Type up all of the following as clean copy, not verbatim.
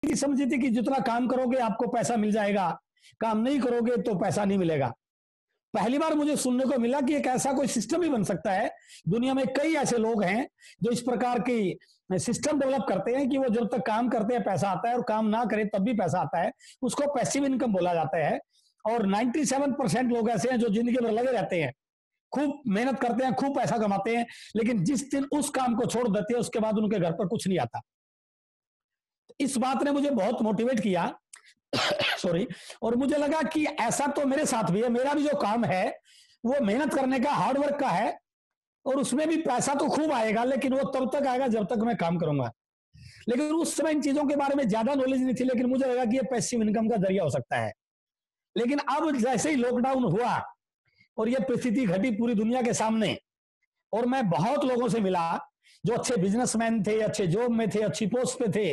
नीति समझी थी कि जितना काम करोगे आपको पैसा मिल जाएगा, काम नहीं करोगे तो पैसा नहीं मिलेगा। पहली बार मुझे सुनने को मिला कि एक ऐसा कोई सिस्टम ही बन सकता है। दुनिया में कई ऐसे लोग हैं जो इस प्रकार की सिस्टम डेवलप करते हैं कि वो जब तक काम करते हैं पैसा आता है और काम ना करें तब भी पैसा आता है, उसको पैसिव इनकम बोला जाता है। और 97% लोग ऐसे हैं जो जिंदगी भर लगे रहते हैं, खूब मेहनत करते हैं, खूब पैसा कमाते हैं, लेकिन जिस दिन उस काम को छोड़ देते हैं उसके बाद उनके घर पर कुछ नहीं आता। इस बात ने मुझे बहुत मोटिवेट किया सॉरी। और मुझे लगा कि ऐसा तो मेरे साथ भी है, मेरा भी जो काम है वो मेहनत करने का, हार्डवर्क का है, और उसमें भी पैसा तो खूब आएगा, लेकिन वो तब तक आएगा जब तक मैं काम करूंगा। लेकिन उस समय इन चीजों के बारे में ज्यादा नॉलेज नहीं थी, लेकिन मुझे लगा कि ये पैसिव इनकम का जरिया हो सकता है। लेकिन अब जैसे ही लॉकडाउन हुआ और ये परिस्थिति घटी पूरी दुनिया के सामने, और मैं बहुत लोगों से मिला जो अच्छे बिजनेसमैन थे, अच्छे जॉब में थे, अच्छी पोस्ट पे थे,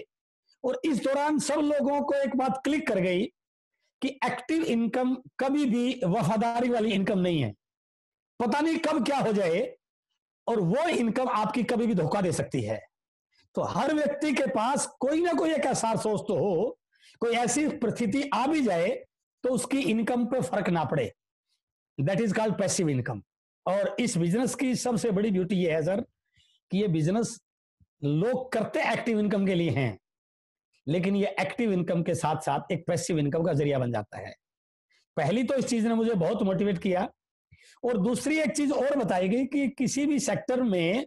और इस दौरान सब लोगों को एक बात क्लिक कर गई कि एक्टिव इनकम कभी भी वफादारी वाली इनकम नहीं है। पता नहीं कब क्या हो जाए, और वो इनकम आपकी कभी भी धोखा दे सकती है। तो हर व्यक्ति के पास कोई ना कोई एक ऐसा सोच तो हो, कोई ऐसी परिस्थिति आ भी जाए तो उसकी इनकम पे फर्क ना पड़े। That is called passive income. और इस बिजनेस की सबसे बड़ी ब्यूटी ये है सर कि ये बिजनेस लोग करते एक्टिव इनकम के लिए हैं, लेकिन ये एक्टिव इनकम के साथ साथ एक पैसिव इनकम का जरिया बन जाता है। पहली तो इस चीज ने मुझे बहुत मोटिवेट किया, और दूसरी एक चीज और बताई गई कि किसी भी सेक्टर में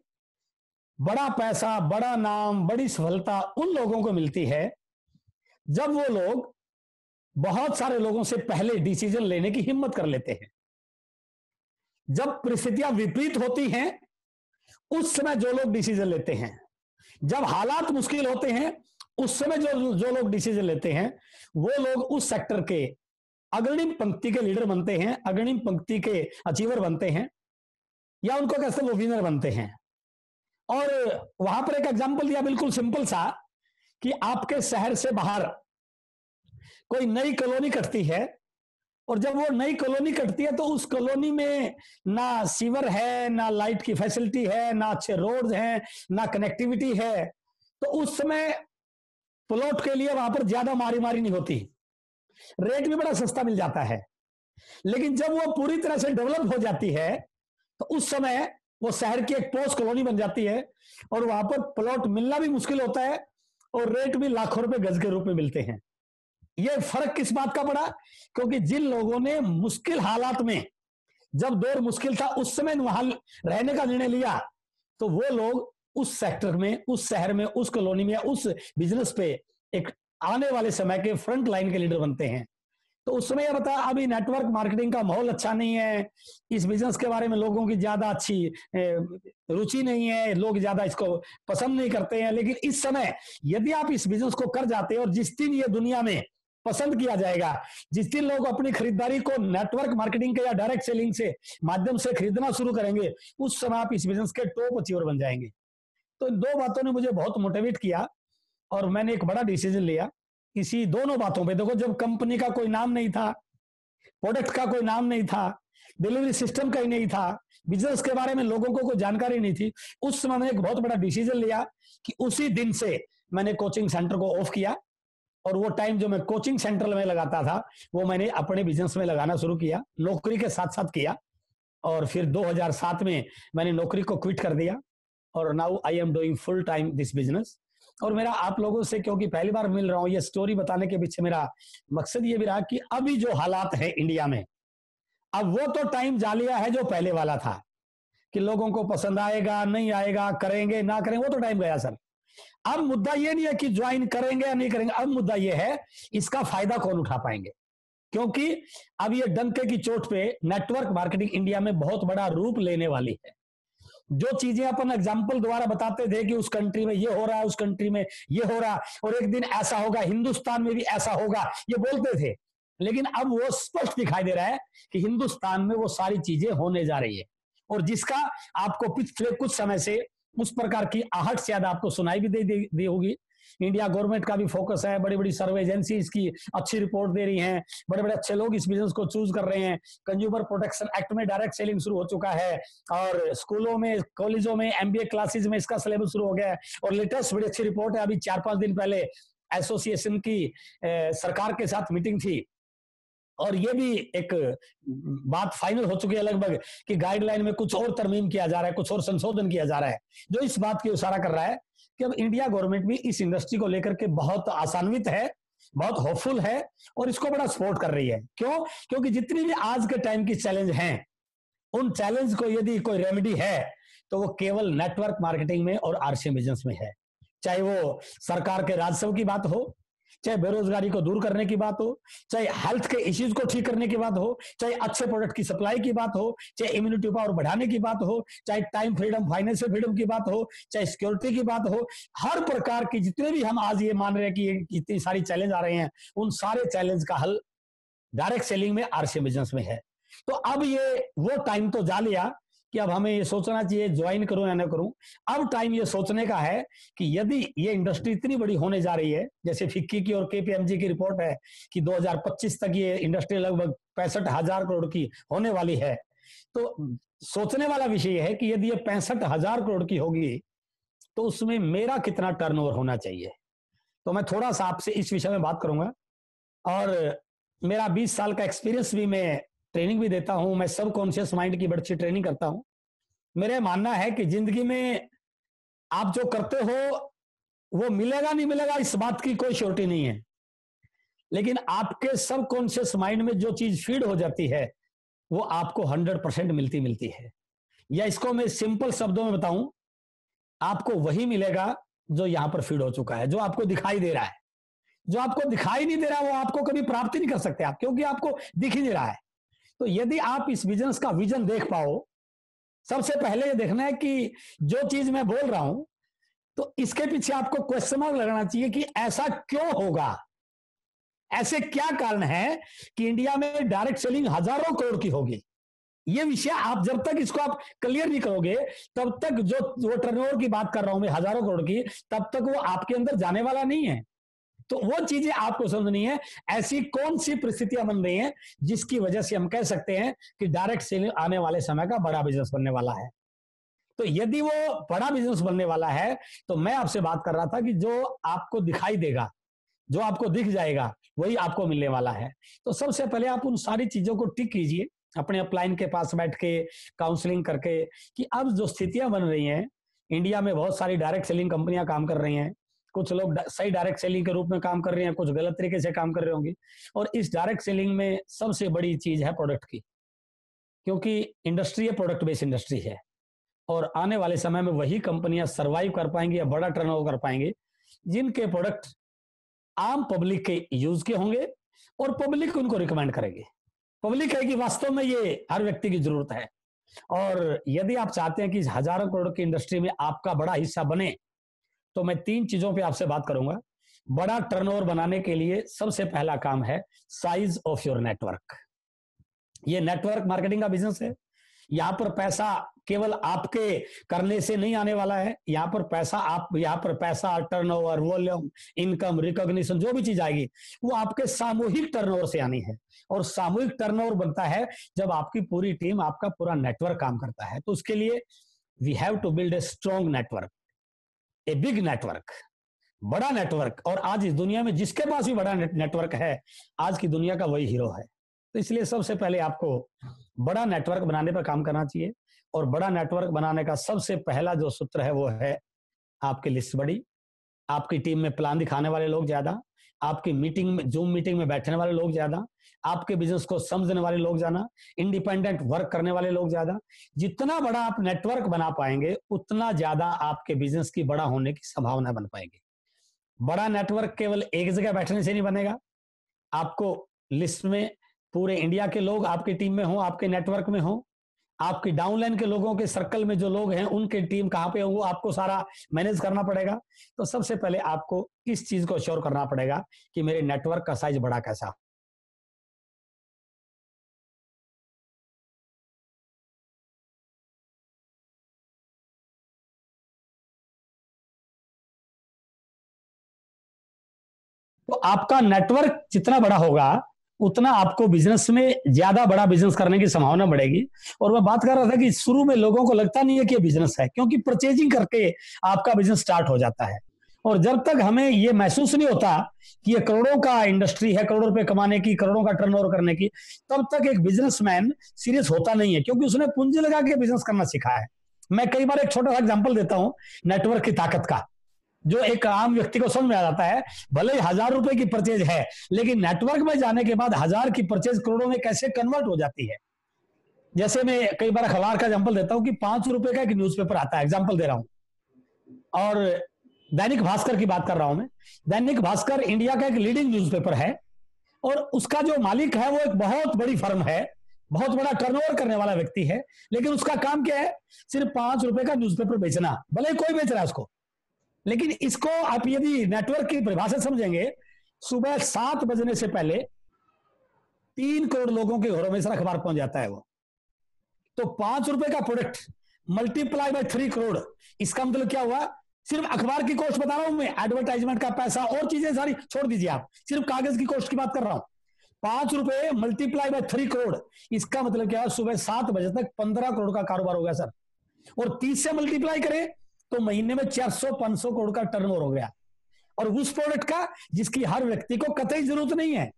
बड़ा पैसा, बड़ा नाम, बड़ी सफलता उन लोगों को मिलती है जब वो लोग बहुत सारे लोगों से पहले डिसीजन लेने की हिम्मत कर लेते हैं। जब परिस्थितियां विपरीत होती हैं उस समय जो लोग डिसीजन लेते हैं, जब हालात मुश्किल होते हैं उस समय जो लोग डिसीजन लेते हैं, वो लोग उस सेक्टर के अग्रणी पंक्ति के लीडर बनते हैं, अग्रणी पंक्ति के अचीवर बनते हैं, या उनको कैसे वो विनर बनते हैं। और वहां पर एक एग्जांपल दिया बिल्कुल सिंपल सा कि आपके शहर से बाहर कोई नई कॉलोनी कटती है, और जब वो नई कॉलोनी कटती है तो उस कॉलोनी में ना सीवर है, ना लाइट की फैसिलिटी है, ना अच्छे रोड्स हैं, ना कनेक्टिविटी है। तो उस समय प्लॉट के लिए वहां पर ज्यादा मारी मारी नहीं होती, रेट भी बड़ा सस्ता मिल जाता है। लेकिन जब वो पूरी तरह से डेवलप हो जाती है तो उस समय वो शहर की एक पोस्ट कॉलोनी बन जाती है, और वहां पर प्लॉट मिलना भी मुश्किल होता है, और रेट भी लाखों रुपए गज के रूप में मिलते हैं। ये फर्क किस बात का पड़ा? क्योंकि जिन लोगों ने मुश्किल हालात में, जब दौर मुश्किल था उस समय वहां रहने का निर्णय लिया, तो वो लोग उस सेक्टर में, उस शहर में, उस कॉलोनी में, उस बिजनेस पे एक आने वाले समय के फ्रंट लाइन के लीडर बनते हैं। तो उस समय यह बता, अभी नेटवर्क मार्केटिंग का माहौल अच्छा नहीं है, इस बिजनेस के बारे में लोगों की ज्यादा अच्छी रुचि नहीं है, लोग ज्यादा इसको पसंद नहीं करते हैं। लेकिन इस समय यदि आप इस बिजनेस को कर जाते हैं, और जिस दिन ये दुनिया में पसंद किया जाएगा, जिस दिन लोग अपनी खरीदारी को नेटवर्क मार्केटिंग के या डायरेक्ट सेलिंग से माध्यम से खरीदना शुरू करेंगे, उस समय आप इस बिजनेस के टॉप अचीवर बन जाएंगे। तो इन दो बातों ने मुझे बहुत मोटिवेट किया, और मैंने एक बड़ा डिसीजन लिया इसी दोनों बातों पे। देखो, जब कंपनी का कोई नाम नहीं था, प्रोडक्ट का कोई नाम नहीं था, डिलीवरी सिस्टम का ही नहीं था, बिजनेस के बारे में लोगों को कोई जानकारी नहीं थी, उस समय मैंने एक बहुत बड़ा डिसीजन लिया कि उसी दिन से मैंने कोचिंग सेंटर को ऑफ किया, और वो टाइम जो मैं कोचिंग सेंटर में लगाता था वो मैंने अपने बिजनेस में लगाना शुरू किया, नौकरी के साथ साथ किया। और फिर 2007 में मैंने नौकरी को क्विट कर दिया, और now I am doing full time this business. और मेरा आप लोगों से, क्योंकि पहली बार मिल रहा हूं, ये स्टोरी बताने के पीछे मेरा मकसद ये भी रहा कि अभी जो हालात है इंडिया में, अब वो तो टाइम जा लिया है जो पहले वाला था कि लोगों को पसंद आएगा नहीं आएगा, करेंगे ना करेंगे, वो तो टाइम गया सर। अब मुद्दा ये नहीं है कि ज्वाइन करेंगे या नहीं करेंगे, अब मुद्दा ये है इसका फायदा कौन उठा पाएंगे। क्योंकि अब ये डंके की चोट पे नेटवर्क मार्केटिंग इंडिया में बहुत बड़ा रूप लेने वाली है। जो चीजें अपन एग्जाम्पल द्वारा बताते थे कि उस कंट्री में ये हो रहा है, उस कंट्री में ये हो रहा, और एक दिन ऐसा होगा, हिंदुस्तान में भी ऐसा होगा, ये बोलते थे। लेकिन अब वो स्पष्ट दिखाई दे रहा है कि हिंदुस्तान में वो सारी चीजें होने जा रही है, और जिसका आपको पिछले कुछ समय से उस प्रकार की आहट ज्यादा आपको सुनाई भी दी होगी। इंडिया गवर्नमेंट का भी फोकस है, बड़ी बड़ी सर्वे एजेंसी इसकी अच्छी रिपोर्ट दे रही हैं, बड़े बड़े अच्छे लोग इस बिजनेस को चूज कर रहे हैं। कंज्यूमर प्रोटेक्शन एक्ट में डायरेक्ट सेलिंग शुरू हो चुका है, और स्कूलों में, कॉलेजों में, एमबीए क्लासेज में इसका सिलेबस शुरू हो गया है। और लेटेस्ट बड़ी अच्छी रिपोर्ट है, अभी 4-5 दिन पहले एसोसिएशन की सरकार के साथ मीटिंग थी, और ये भी एक बात फाइनल हो चुकी है लगभग कि गाइडलाइन में कुछ और तरमीम किया जा रहा है, कुछ और संशोधन किया जा रहा है, जो इस बात की इशारा कर रहा है कि अब इंडिया गवर्नमेंट भी इस इंडस्ट्री को लेकर के बहुत आशान्वित है, बहुत होपफुल है और इसको बड़ा सपोर्ट कर रही है। क्यों? क्योंकि जितनी भी आज के टाइम की चैलेंज हैं, उन चैलेंज को यदि कोई रेमेडी है तो वो केवल नेटवर्क मार्केटिंग में और आरसीएम बिजनेस में है। चाहे वो सरकार के राजस्व की बात हो, चाहे बेरोजगारी को दूर करने की बात हो, चाहे हेल्थ के इश्यूज को ठीक करने की बात हो, चाहे अच्छे प्रोडक्ट की सप्लाई की बात हो, चाहे इम्यूनिटी पावर बढ़ाने की बात हो, चाहे टाइम फ्रीडम, फाइनेंशियल फ्रीडम की बात हो, चाहे सिक्योरिटी की बात हो, हर प्रकार की जितने भी हम आज ये मान रहे हैं कि इतनी सारी चैलेंज आ रहे हैं, उन सारे चैलेंज का हल डायरेक्ट सेलिंग में, आरसीएम बिजनेस में है। तो अब ये वो टाइम तो जा लिया कि अब हमें ये सोचना चाहिए ज्वाइन करूं या ना करूं। अब टाइम ये सोचने का है कि यदि ये इंडस्ट्री इतनी बड़ी होने जा रही है, जैसे फिक्की की और केपीएमजी की रिपोर्ट है कि 2025 तक ये इंडस्ट्री लगभग 65,000 करोड़ की होने वाली है, तो सोचने वाला विषय है कि यदि ये 65,000 करोड़ की होगी तो उसमें मेरा कितना टर्नओवर होना चाहिए। तो मैं थोड़ा सा आपसे इस विषय में बात करूंगा, और मेरा 20 साल का एक्सपीरियंस भी, मैं ट्रेनिंग भी देता हूं, मैं सब कॉन्शियस माइंड की बड़ी अच्छी ट्रेनिंग करता हूं। मेरा मानना है कि जिंदगी में आप जो करते हो वो मिलेगा नहीं मिलेगा इस बात की कोई श्योरिटी नहीं है, लेकिन आपके सब कॉन्शियस माइंड में जो चीज फीड हो जाती है वो आपको 100% मिलती है। या इसको मैं सिंपल शब्दों में बताऊं, आपको वही मिलेगा जो यहां पर फीड हो चुका है, जो आपको दिखाई दे रहा है। जो आपको दिखाई नहीं दे रहा वो आपको कभी प्राप्त नहीं कर सकते आप, क्योंकि आपको दिख ही नहीं रहा है। तो यदि आप इस बिजनेस का विजन देख पाओ, सबसे पहले ये देखना है कि जो चीज मैं बोल रहा हूं तो इसके पीछे आपको क्वेश्चन मार्क लगाना चाहिए कि ऐसा क्यों होगा, ऐसे क्या कारण है कि इंडिया में डायरेक्ट सेलिंग हजारों करोड़ की होगी। ये विषय आप जब तक इसको आप क्लियर नहीं करोगे, तब तक जो वो टर्नओवर की बात कर रहा हूं मैं हजारों करोड़ की, तब तक वो आपके अंदर जाने वाला नहीं है। तो वो चीजें आपको समझनी है, ऐसी कौन सी परिस्थितियां बन रही हैं जिसकी वजह से हम कह सकते हैं कि डायरेक्ट सेलिंग आने वाले समय का बड़ा बिजनेस बनने वाला है। तो यदि वो बड़ा बिजनेस बनने वाला है तो मैं आपसे बात कर रहा था कि जो आपको दिखाई देगा, जो आपको दिख जाएगा, वही आपको मिलने वाला है। तो सबसे पहले आप उन सारी चीजों को टिक कीजिए अपने अपलाइन के पास बैठ के, काउंसलिंग करके, कि अब जो स्थितियां बन रही हैं, इंडिया में बहुत सारी डायरेक्ट सेलिंग कंपनियां काम कर रही हैं। कुछ लोग सही डायरेक्ट सेलिंग के रूप में काम कर रहे हैं, कुछ गलत तरीके से काम कर रहे होंगे। और इस डायरेक्ट सेलिंग में सबसे बड़ी चीज है प्रोडक्ट की, क्योंकि इंडस्ट्री है, प्रोडक्ट बेस्ड इंडस्ट्री है, और आने वाले समय में वही कंपनियां सरवाइव कर पाएंगी या बड़ा टर्नओवर कर पाएंगे जिनके प्रोडक्ट आम पब्लिक के यूज के होंगे और पब्लिक उनको रिकमेंड करेगी। पब्लिक है कि वास्तव में ये हर व्यक्ति की जरूरत है। और यदि आप चाहते हैं कि हजारों करोड़ की इंडस्ट्री में आपका बड़ा हिस्सा बने, तो मैं 3 चीजों पे आपसे बात करूंगा। बड़ा टर्नओवर बनाने के लिए सबसे पहला काम है साइज ऑफ योर नेटवर्क। ये नेटवर्क मार्केटिंग का बिजनेस है। यहां पर पैसा केवल आपके करने से नहीं आने वाला है। यहां पर पैसा टर्नओवर, वॉल्यूम, इनकम, रिकॉग्निशन, जो भी चीज आएगी वो आपके सामूहिक टर्नओवर से आनी है। और सामूहिक टर्नओवर बनता है जब आपकी पूरी टीम, आपका पूरा नेटवर्क काम करता है। तो उसके लिए we have to build a strong network, a big network, बड़ा नेटवर्क। और आज इस दुनिया में जिसके पास भी बड़ा नेटवर्क है, आज की दुनिया का वही हीरो है। तो इसलिए सबसे पहले आपको बड़ा नेटवर्क बनाने पर काम करना चाहिए। और बड़ा नेटवर्क बनाने का सबसे पहला जो सूत्र है वो है आपकी लिस्ट बड़ी, आपकी टीम में प्लान दिखाने वाले लोग ज्यादा, आपकी मीटिंग में, जूम मीटिंग में बैठने वाले लोग ज्यादा, आपके बिजनेस को समझने वाले लोग ज्यादा, इंडिपेंडेंट वर्क करने वाले लोग ज्यादा। जितना बड़ा आप नेटवर्क बना पाएंगे उतना ज्यादा आपके बिजनेस की बड़ा होने की संभावना बन पाएगी। बड़ा नेटवर्क केवल एक जगह बैठने से नहीं बनेगा। आपको लिस्ट में पूरे इंडिया के लोग आपकी टीम में हो, आपके नेटवर्क में हो, आपकी डाउनलाइन के लोगों के सर्कल में जो लोग हैं उनके टीम कहां पे हो, वो आपको सारा मैनेज करना पड़ेगा। तो सबसे पहले आपको इस चीज को श्योर करना पड़ेगा कि मेरे नेटवर्क का साइज बड़ा कैसा। तो आपका नेटवर्क जितना बड़ा होगा उतना आपको बिजनेस में ज्यादा बड़ा बिजनेस करने की संभावना बढ़ेगी। और मैं बात कर रहा था कि शुरू में लोगों को लगता नहीं है कि बिजनेस है, क्योंकि परचेजिंग करके आपका बिजनेस स्टार्ट हो जाता है। और जब तक हमें ये महसूस नहीं होता कि ये करोड़ों का इंडस्ट्री है, करोड़ों रुपए कमाने की, करोड़ों का टर्नओवर करने की, तब तक एक बिजनेसमैन सीरियस होता नहीं है, क्योंकि उसने पूंजी लगा के बिजनेस करना सीखा है। मैं कई बार एक छोटा सा एग्जांपल देता हूं नेटवर्क की ताकत का, जो एक आम व्यक्ति को समझ में आ जाता है। भले ही 1,000 रुपए की परचेज है, लेकिन नेटवर्क में जाने के बाद 1,000 की परचेज करोड़ों में कैसे कन्वर्ट हो जाती है। जैसे मैं कई बार अखबार का एग्जांपल देता हूं कि 5 रुपए का एक न्यूज़पेपर आता है, एग्जांपल दे रहा हूं, और दैनिक भास्कर की बात कर रहा हूं मैं। दैनिक भास्कर इंडिया का एक लीडिंग न्यूज़पेपर है, और उसका जो मालिक है वो एक बहुत बड़ी फर्म है, बहुत बड़ा टर्नओवर करने वाला व्यक्ति है, लेकिन उसका काम क्या है? सिर्फ 5 रुपए का न्यूज़पेपर बेचना। भले ही कोई बेच रहा है उसको, लेकिन इसको आप यदि नेटवर्क की परिभाषा समझेंगे, सुबह 7 बजने से पहले 3 करोड़ लोगों के घरों में सर अखबार पहुंच जाता है वो। तो 5 रुपए का प्रोडक्ट मल्टीप्लाई बाय 3 करोड़, इसका मतलब क्या हुआ? सिर्फ अखबार की कॉस्ट बता रहा हूं मैं, एडवर्टाइजमेंट का पैसा और चीजें सारी छोड़ दीजिए, आप सिर्फ कागज की कॉस्ट की बात कर रहा हूं। 5 रुपए मल्टीप्लाई बाय 3 करोड़, इसका मतलब क्या है? सुबह 7 बजे तक 15 करोड़ का कारोबार हो गया सर। और 30 से मल्टीप्लाई करें तो महीने में 400-500 करोड़ का टर्नओवर हो गया। और उस प्रोडक्ट का जिसकी हर व्यक्ति को कतई जरूरत नहीं है,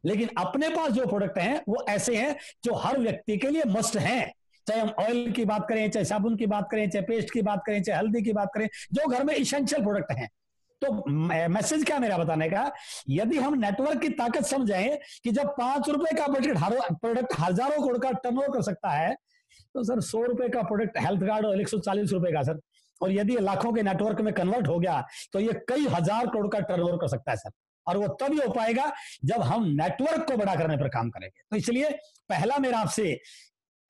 लेकिन अपने पास जो प्रोडक्ट हैं वो ऐसे हैं जो हर व्यक्ति के लिए मस्ट हैं। चाहे हम ऑयल की बात करें, चाहे साबुन की बात करें, चाहे पेस्ट की बात करें, चाहे हल्दी की बात करें, जो घर में इसेंशियल प्रोडक्ट हैं। तो मैसेज क्या मेरा बताने का, यदि हम नेटवर्क की ताकत समझें कि जब 5 रुपए का प्रोडक्ट हजारों करोड़ का टर्नओवर कर सकता है, तो सर 100 रुपए का प्रोडक्ट हेल्थ कार्ड और 140 रुपए का सर, और यदि लाखों के नेटवर्क में कन्वर्ट हो गया तो ये कई हजार करोड़ का टर्नओवर कर सकता है सर। और वो तभी हो पाएगा जब हम नेटवर्क को बड़ा करने पर काम करेंगे। तो इसलिए पहला मेरा आपसे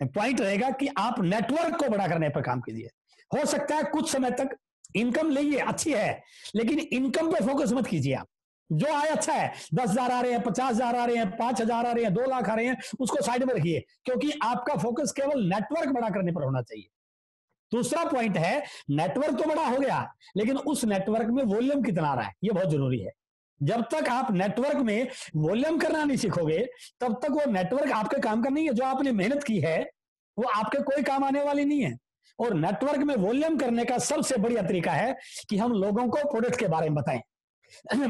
पॉइंट रहेगा कि आप नेटवर्क को बड़ा करने पर काम कीजिए। हो सकता है कुछ समय तक इनकम लेंगे, अच्छी है, लेकिन इनकम पे फोकस मत कीजिए। आप जो आए अच्छा है, 10,000 आ रहे हैं, 50,000 आ रहे हैं, 5,000 आ रहे हैं, 2 लाख आ रहे हैं, उसको साइड में रखिए, क्योंकि आपका फोकस केवल नेटवर्क बड़ा करने पर होना चाहिए। दूसरा पॉइंट है, नेटवर्क तो बड़ा हो गया, लेकिन उस नेटवर्क में वॉल्यूम कितना आ रहा है, ये बहुत जरूरी है। जब तक आप नेटवर्क में वॉल्यूम करना नहीं सीखोगे, तब तक वो नेटवर्क आपके काम का नहीं है। जो आपने मेहनत की है वो आपके कोई काम आने वाली नहीं है। और नेटवर्क में वॉल्यूम करने का सबसे बढ़िया तरीका है कि हम लोगों को प्रोडक्ट के बारे में बताएं,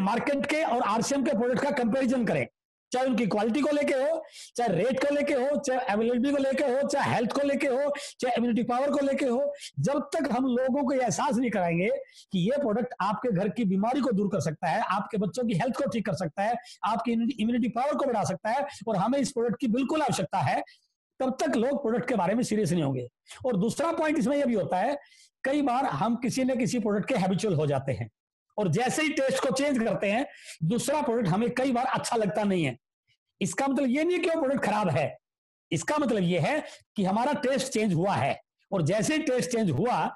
मार्केट के और आरसीएम के प्रोडक्ट का कंपैरिजन करें, चाहे उनकी क्वालिटी को लेके हो, चाहे रेट को लेके हो, चाहे अवेलेबिलिटी को लेके हो, चाहे हेल्थ को लेके हो, चाहे इम्यूनिटी पावर को लेके हो। जब तक हम लोगों को यह एहसास नहीं कराएंगे कि ये प्रोडक्ट आपके घर की बीमारी को दूर कर सकता है, आपके बच्चों की हेल्थ को ठीक कर सकता है, आपकी इम्यूनिटी पावर को बढ़ा सकता है, और हमें इस प्रोडक्ट की बिल्कुल आवश्यकता है, तब तक लोग प्रोडक्ट के बारे में सीरियस नहीं होंगे। और दूसरा पॉइंट इसमें यह भी होता है, कई बार हम किसी न किसी प्रोडक्ट के हैबिचुअल हो जाते हैं, और जैसे ही टेस्ट को चेंज करते हैं, दूसरा प्रोडक्ट हमें कई बार अच्छा लगता नहीं है। इसका मतलब ये नहीं कि वो प्रोडक्ट खराब है, इसका मतलब ये है कि हमारा टेस्ट चेंज हुआ है, और जैसे ही टेस्ट चेंज हुआ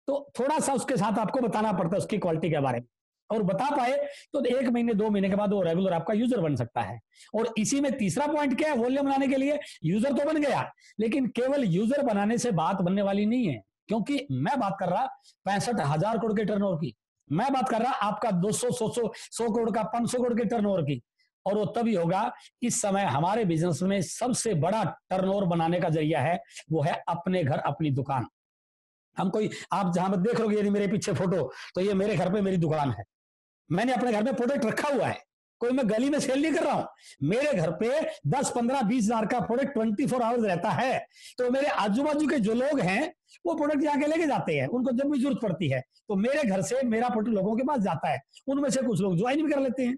तो थोड़ा सा उसके साथ आपको बताना पड़ता है उसकी क्वालिटी के बारे में, और बता पाए तो 1 महीने 2 महीने के बाद वो रेगुलर आपका यूजर बन सकता है। और इसी में तीसरा पॉइंट क्या है, वॉल्यूम बनाने के लिए यूजर तो बन गया, लेकिन केवल यूजर बनाने से बात बनने वाली नहीं है, क्योंकि मैं बात कर रहा 65,000 करोड़ के टर्नओवर की, मैं बात कर रहा आपका 100 करोड़ का, 500 करोड़ के टर्नओवर की। और वो तभी होगा, इस समय हमारे बिजनेस में सबसे बड़ा टर्नओवर बनाने का जरिया है, वो है अपने घर अपनी दुकान। हम कोई, आप जहां पर देख रहे हो मेरे पीछे फोटो, तो ये मेरे घर पे मेरी दुकान है, मैंने अपने घर में प्रोडक्ट रखा हुआ है, कोई मैं गली में सेल नहीं कर रहा हूं। मेरे घर पे 10, 15, 20 हजार का प्रोडक्ट 24 आवर्स रहता है। तो मेरे आजू बाजू के जो लोग हैं वो प्रोडक्ट जाके लेके जाते हैं, उनको जब भी जरूरत पड़ती है, तो मेरे घर से मेरा प्रोडक्ट लोगों के पास जाता है, उनमें से कुछ लोग ज्वाइन भी कर लेते हैं।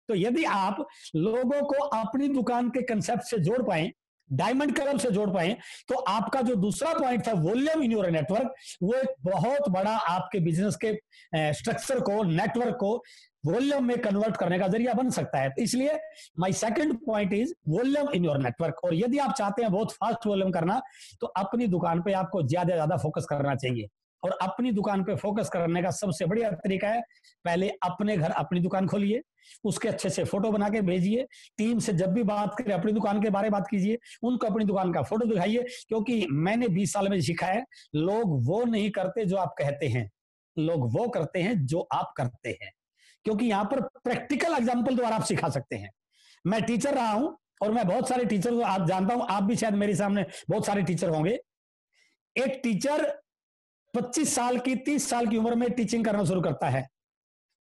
तो यदि आप लोगों को अपनी दुकान के कंसेप्ट से जोड़ पाए, डायमंड क्लब से जोड़ पाए, तो आपका जो दूसरा पॉइंट था वॉल्यूम इन योर नेटवर्क, वो एक बहुत बड़ा आपके बिजनेस के स्ट्रक्चर को, नेटवर्क को वॉल्यूम में कन्वर्ट करने का जरिया बन सकता है। तो इसलिए my second point is volume in your network. और यदि आप चाहते हैं बहुत फास्ट वॉल्यूम करना, तो अपनी दुकान पे आपको ज्यादा फोकस करना चाहिए। और अपनी दुकान पे फोकस करने का सबसे बढ़िया तरीका है, पहले अपने घर अपनी दुकान खोलिए, उसके अच्छे से फोटो बना के भेजिए, टीम से जब भी बात करें अपनी दुकान के बारे में बात कीजिए, उनको अपनी दुकान का फोटो दिखाइए। क्योंकि मैंने 20 साल में सीखा है, लोग वो नहीं करते जो आप कहते हैं, लोग वो करते हैं जो आप करते हैं। क्योंकि यहां पर प्रैक्टिकल एग्जाम्पल द्वारा आप सिखा सकते हैं। मैं टीचर रहा हूं, और मैं बहुत सारे टीचर को आप जानता हूं, आप भी शायद मेरे सामने बहुत सारे टीचर होंगे। एक टीचर 25 साल की, 30 साल की उम्र में टीचिंग करना शुरू करता है,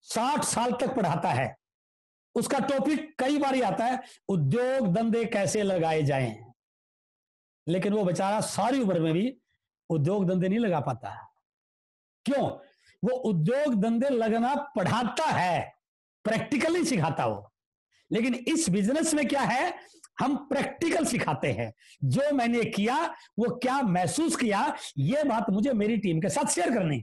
60 साल तक पढ़ाता है। उसका टॉपिक कई बार ही आता है, उद्योग धंधे कैसे लगाए जाएं, लेकिन वो बेचारा सारी उम्र में भी उद्योग धंधे नहीं लगा पाता। क्यों? वो उद्योग धंधे लगना पढ़ाता है, प्रैक्टिकली सिखाता वो। लेकिन इस बिजनेस में क्या है, हम प्रैक्टिकल सिखाते हैं। जो मैंने किया, वो क्या महसूस किया, ये बात मुझे मेरी टीम के साथ शेयर करनी।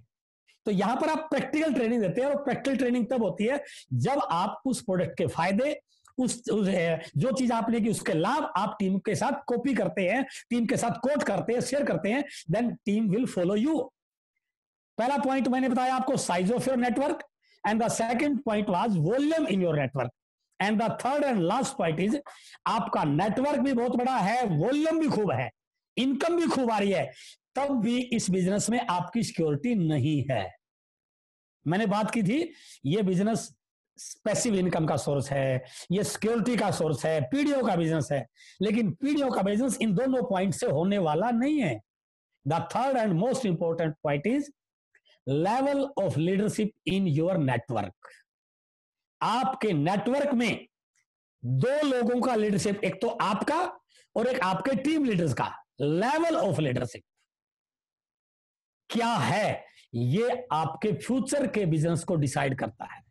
तो यहां पर आप प्रैक्टिकल ट्रेनिंग देते हैं, और प्रैक्टिकल ट्रेनिंग तब होती है जब आप उस प्रोडक्ट के फायदे, उस जो चीज आपने की उसके लाभ आप टीम के साथ कॉपी करते हैं, टीम के साथ कोट करते हैं, शेयर करते हैं, then team will follow you. पहला पॉइंट मैंने बताया आपको, size of your network, and the second point was volume in your network, and the third and last point is आपका नेटवर्क भी बहुत बड़ा है, वॉल्यूम भी खूब है, इनकम भी खूब आ रही है, तब भी इस बिजनेस में आपकी सिक्योरिटी नहीं है। मैंने बात की थी, ये बिजनेस पैसिव इनकम का सोर्स है, ये सिक्योरिटी का सोर्स है, पीडीओ का बिजनेस है, लेकिन पीडीओ का बिजनेस इन दोनों पॉइंट से होने वाला नहीं है। The third and most important point is level of leadership in your network. आपके नेटवर्क में दो लोगों का लीडरशिप, एक तो आपका और एक आपके टीम लीडर्स का लेवल ऑफ लीडरशिप क्या है, ये आपके फ्यूचर के बिजनेस को डिसाइड करता है,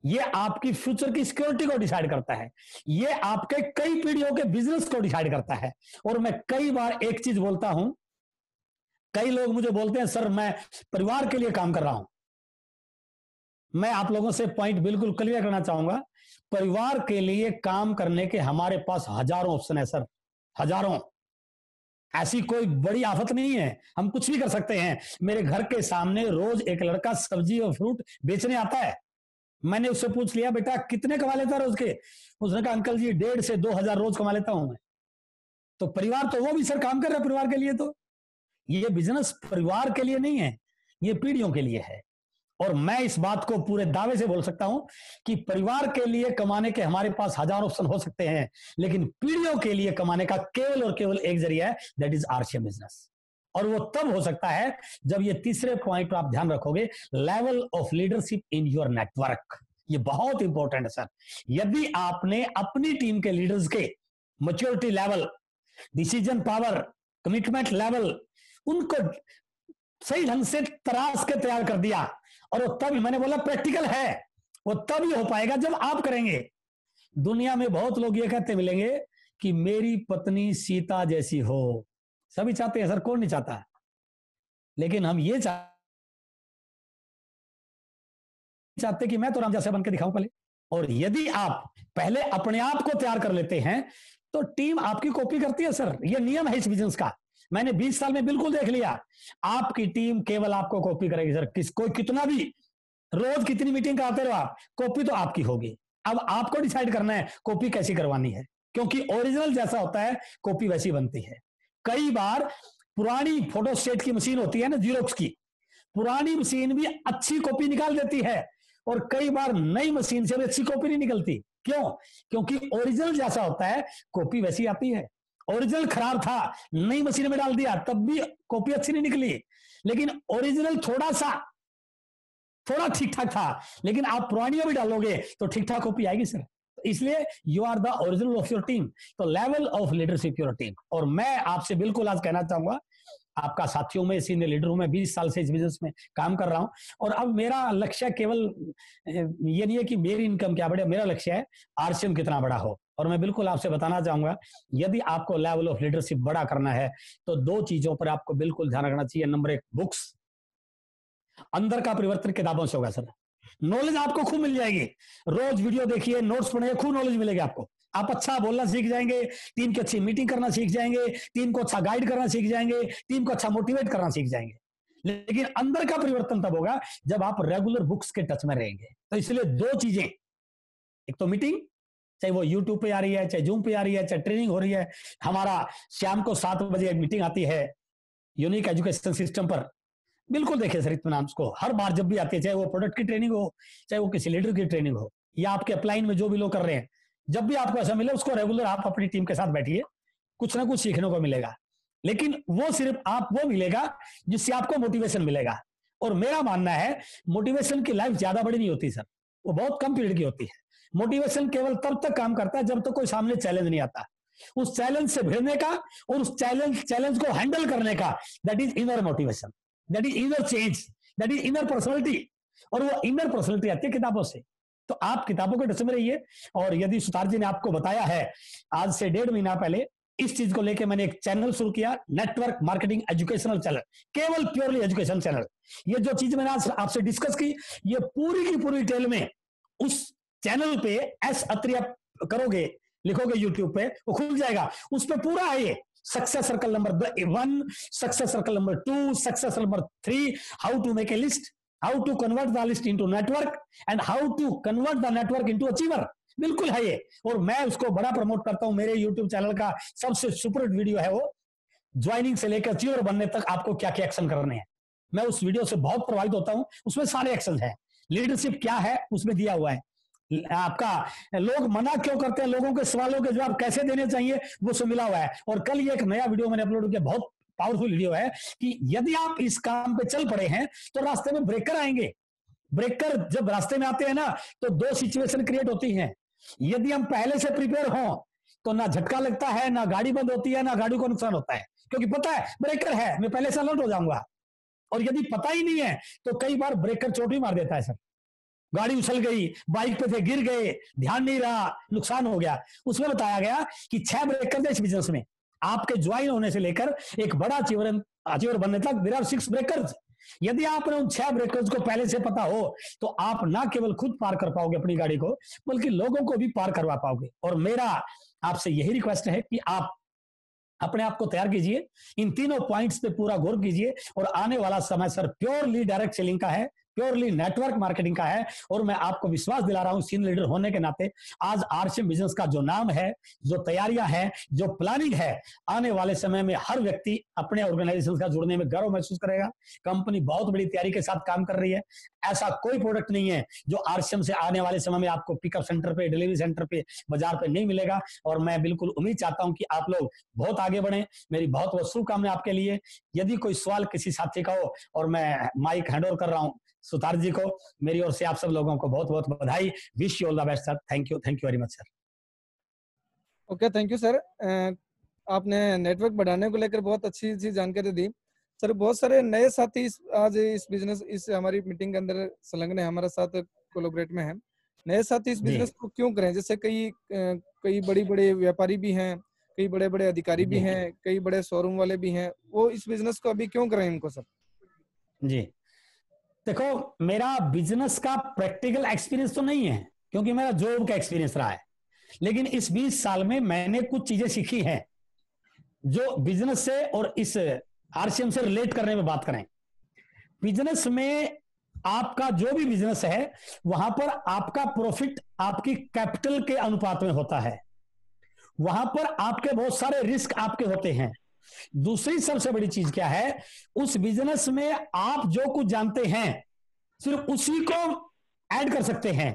ये आपकी फ्यूचर की सिक्योरिटी को डिसाइड करता है, ये आपके कई पीढ़ियों के बिजनेस को डिसाइड करता है। और मैं कई बार एक चीज बोलता हूं, कई लोग मुझे बोलते हैं सर मैं परिवार के लिए काम कर रहा हूं। मैं आप लोगों से पॉइंट बिल्कुल क्लियर करना चाहूंगा, परिवार के लिए काम करने के हमारे पास हजारों ऑप्शन है सर, हजारों। ऐसी कोई बड़ी आफत नहीं है, हम कुछ भी कर सकते हैं। मेरे घर के सामने रोज एक लड़का सब्जी और फ्रूट बेचने आता है। मैंने उससे पूछ लिया, बेटा कितने कमा लेता है रोज के? उसने कहा अंकल जी 1,500 से 2,000 रोज कमा लेता हूं मैं। तो परिवार तो वो भी सर काम कर रहा है परिवार के लिए। तो ये बिजनेस परिवार के लिए नहीं है, ये पीढ़ियों के लिए है। और मैं इस बात को पूरे दावे से बोल सकता हूं कि परिवार के लिए कमाने के हमारे पास हजार ऑप्शन हो सकते हैं, लेकिन पीढ़ियों के लिए कमाने का केवल और केवल एक जरिया है, दैट इज आरसीएम बिजनेस। और वो तब हो सकता है जब ये तीसरे पॉइंट पर आप ध्यान रखोगे, level of leadership in your network. ये बहुत इंपॉर्टेंट है सर। यदि आपने अपनी टीम के लीडर्स के maturity level, decision power, commitment level, उनको सही ढंग से तराश के तैयार कर दिया, और वो तभी, मैंने बोला प्रैक्टिकल है, वो तभी हो पाएगा जब आप करेंगे। दुनिया में बहुत लोग ये कहते मिलेंगे कि मेरी पत्नी सीता जैसी हो। सभी चाहते हैं सर, कौन नहीं चाहता? लेकिन हम ये चाहते कि मैं तो राम जैसा बन के दिखाऊं पहले। और यदि आप पहले अपने आप को तैयार कर लेते हैं तो टीम आपकी कॉपी करती है सर। ये नियम है इस बिजनेस का, मैंने 20 साल में बिल्कुल देख लिया। आपकी टीम केवल आपको कॉपी करेगी सर। कोई कितना भी रोज कितनी मीटिंग कराते रहो आप, कॉपी तो आपकी होगी। अब आपको डिसाइड करना है कॉपी कैसी करवानी है, क्योंकि ओरिजिनल जैसा होता है कॉपी वैसी बनती है। कई बार पुरानी फोटोस्टेट की मशीन होती है ना, जीरोक्स की, पुरानी मशीन भी अच्छी कॉपी निकाल देती है, और कई बार नई मशीन से भी अच्छी कॉपी नहीं निकलती। क्यों? क्योंकि ओरिजिनल जैसा होता है कॉपी वैसी आती है। ओरिजिनल खराब था, नई मशीन में डाल दिया, तब भी कॉपी अच्छी नहीं निकली। लेकिन ओरिजिनल थोड़ा ठीक ठाक था, लेकिन आप पुरानी भी डालोगे तो ठीक ठाक कॉपी आएगी सर। इसलिए you are the original of your team. तो level of leadership your team. और मैं आपसे बिल्कुल आज कहना चाहूंगा, आपका साथियों में सीनियर लीडर हूं मैं, 20 साल से इस बिजनेस में काम कर रहा हूं। और अब मेरा लक्ष्य केवल ये नहीं है कि मेरी इनकम क्या बढ़े, मेरा लक्ष्य है आरसीएम कितना बड़ा हो। और मैं बिल्कुल आपसे बताना चाहूंगा, यदि आपको लेवल ऑफ लीडरशिप बड़ा करना है तो 2 चीजों पर आपको बिल्कुल ध्यान रखना चाहिए। Number 1, books. अंदर का परिवर्तन किताबों से होगा सर। नॉलेज आपको खूब मिल जाएगी, रोज वीडियो देखिए, नोट्स पढ़िए, खूब नॉलेज मिलेगी आपको। आप अच्छा बोलना सीख जाएंगे, टीम की अच्छी मीटिंग करना सीख जाएंगे, टीम को अच्छा गाइड करना सीख जाएंगे, टीम को अच्छा मोटिवेट करना सीख जाएंगे। लेकिन अंदर का परिवर्तन तब होगा जब आप रेगुलर बुक्स के टच में रहेंगे। तो इसलिए 2 चीजें, एक तो मीटिंग, चाहे वो यूट्यूब पे आ रही है, चाहे जूम पे आ रही है, चाहे ट्रेनिंग हो रही है। हमारा शाम को 7 बजे एक मीटिंग आती है यूनिक एजुकेशन सिस्टम पर, बिल्कुल देखिए सर इत्मीनान को। हर बार जब भी आती है, चाहे वो प्रोडक्ट की ट्रेनिंग हो, चाहे वो किसी लीडर की ट्रेनिंग हो, या आपके अपलाइन में जो भी लोग कर रहे हैं, जब भी आपको ऐसा मिले उसको रेगुलर आप अपनी टीम के साथ बैठिए, कुछ ना कुछ सीखने को मिलेगा। लेकिन वो सिर्फ आप वो मिलेगा जिससे आपको मोटिवेशन मिलेगा। और मेरा मानना है मोटिवेशन की लाइफ ज्यादा बड़ी नहीं होती सर, वो बहुत कम पीरियड की होती है। मोटिवेशन केवल तब तक काम करता है जब तक कोई सामने चैलेंज नहीं आता। उस चैलेंज से भिड़ने का और उस चैलेंज को हैंडल करने का, that is inner motivation, that is inner change, that is inner personality. और वो इनर पर्सनैलिटी आती है किताबों से। तो आप किताबों के टच में रहिए। और यदि सुतार जी ने आपको बताया है, आज से 1.5 महीना पहले इस चीज को लेकर मैंने एक चैनल शुरू किया, नेटवर्क मार्केटिंग एजुकेशनल चैनल, केवल प्योरली एजुकेशन चैनल। ये जो चीज मैंने आज आपसे डिस्कस की, ये पूरी की पूरी डिटेल में उस चैनल पे एस अत्री आप करोगे, लिखोगे यूट्यूब पे, वो खुल जाएगा। उस पे पूरा है ये success circle number 1, success circle number 2, success number 3, how to make a list, how to convert the list into network and how to convert the network into achiever. बिल्कुल है ये, और मैं उसको बड़ा प्रमोट करता हूं। मेरे यूट्यूब चैनल का सबसे सुपर वीडियो है वो, ज्वाइनिंग से लेकर अचीवर बनने तक आपको क्या क्या एक्शन करने हैं। मैं उस वीडियो से बहुत प्रभावित होता हूं, उसमें सारे एक्शन हैं। लीडरशिप क्या है उसमें दिया हुआ है आपका, लोग मना क्यों करते हैं, लोगों के सवालों के जवाब कैसे देने चाहिए, वो सब मिला हुआ है। और कल ये एक नया वीडियो मैंने अपलोड किया, बहुत पावरफुल वीडियो है कि यदि आप इस काम पे चल पड़े हैं तो रास्ते में ब्रेकर आएंगे। ब्रेकर जब रास्ते में आते हैं ना, तो 2 सिचुएशन क्रिएट होती हैं। यदि हम पहले से प्रिपेयर हों तो ना झटका लगता है, ना गाड़ी बंद होती है, ना गाड़ी को नुकसान होता है, क्योंकि पता है ब्रेकर है, मैं पहले से अलर्ट हो जाऊंगा। और यदि पता ही नहीं है तो कई बार ब्रेकर चोट ही मार देता है सर, गाड़ी उछल गई, बाइक पे थे गिर गए, ध्यान नहीं रहा, नुकसान हो गया। उसमें बताया गया कि 6 ब्रेकर थे इस बिजनेस में, आपके ज्वाइन होने से लेकर एक बड़ा अचीवर बनने तक देयर आर 6 ब्रेकर्स। यदि आपने उन 6 ब्रेकर्स को पहले से पता हो तो आप ना केवल खुद पार कर पाओगे अपनी गाड़ी को, बल्कि लोगों को भी पार करवा पाओगे। और मेरा आपसे यही रिक्वेस्ट है कि आप अपने आप को तैयार कीजिए, इन तीनों पॉइंट्स पे पूरा गौर कीजिए। और आने वाला समय सर प्योरली डायरेक्ट सेलिंग का है, प्योरली नेटवर्क मार्केटिंग का है। और मैं आपको विश्वास दिला रहा हूं सीनियर लीडर होने के नाते, आज आरसीएम बिजनेस का जो नाम है, जो तैयारियां हैं, जो प्लानिंग है, आने वाले समय में हर व्यक्ति अपने ऑर्गेनाइजेशन का जुड़ने में गर्व महसूस करेगा। कंपनी बहुत बड़ी तैयारी के साथ काम कर रही है। ऐसा कोई प्रोडक्ट नहीं है जो आरसीएम से आने वाले समय में आपको पिकअप सेंटर पे, डिलीवरी सेंटर पे, बाजार पे नहीं मिलेगा। और मैं बिल्कुल उम्मीद चाहता हूं कि आप लोग बहुत आगे बढ़े। मेरी बहुत बहुत शुभकामनाएं आपके लिए। यदि कोई सवाल किसी साथी का हो, और मैं माइक हैंड ओवर कर रहा हूं सुतार जी को, मेरी ओर से आप सब लोगों को बहुत बहुत बधाई। Wish you all the best sir. Thank you very much sir. Okay, thank you sir. आपने नेटवर्क बढ़ाने को लेकर बहुत अच्छी जानकारी दी सर। बहुत सारे नए साथी आज इस बिजनेस, इस हमारी मीटिंग के अंदर संलग्न है, हमारे साथ कोलैबोरेट में है। नए साथी इस बिजनेस को क्यों करें? जैसे कई बड़े व्यापारी भी हैं, कई बड़े बड़े अधिकारी भी हैं, कई बड़े शोरूम वाले भी हैं, वो इस बिजनेस को अभी क्यों करें इनको सर? जी देखो, मेरा बिजनेस का प्रैक्टिकल एक्सपीरियंस तो नहीं है, क्योंकि मेरा जॉब का एक्सपीरियंस रहा है। लेकिन इस 20 साल में मैंने कुछ चीजें सीखी हैं जो बिजनेस से और इस आरसीएम से रिलेट करने में बात करें। बिजनेस में आपका जो भी बिजनेस है, वहां पर आपका प्रॉफिट आपकी कैपिटल के अनुपात में होता है। वहां पर आपके बहुत सारे रिस्क आपके होते हैं। दूसरी सबसे बड़ी चीज क्या है, उस बिजनेस में आप जो कुछ जानते हैं सिर्फ उसी को ऐड कर सकते हैं।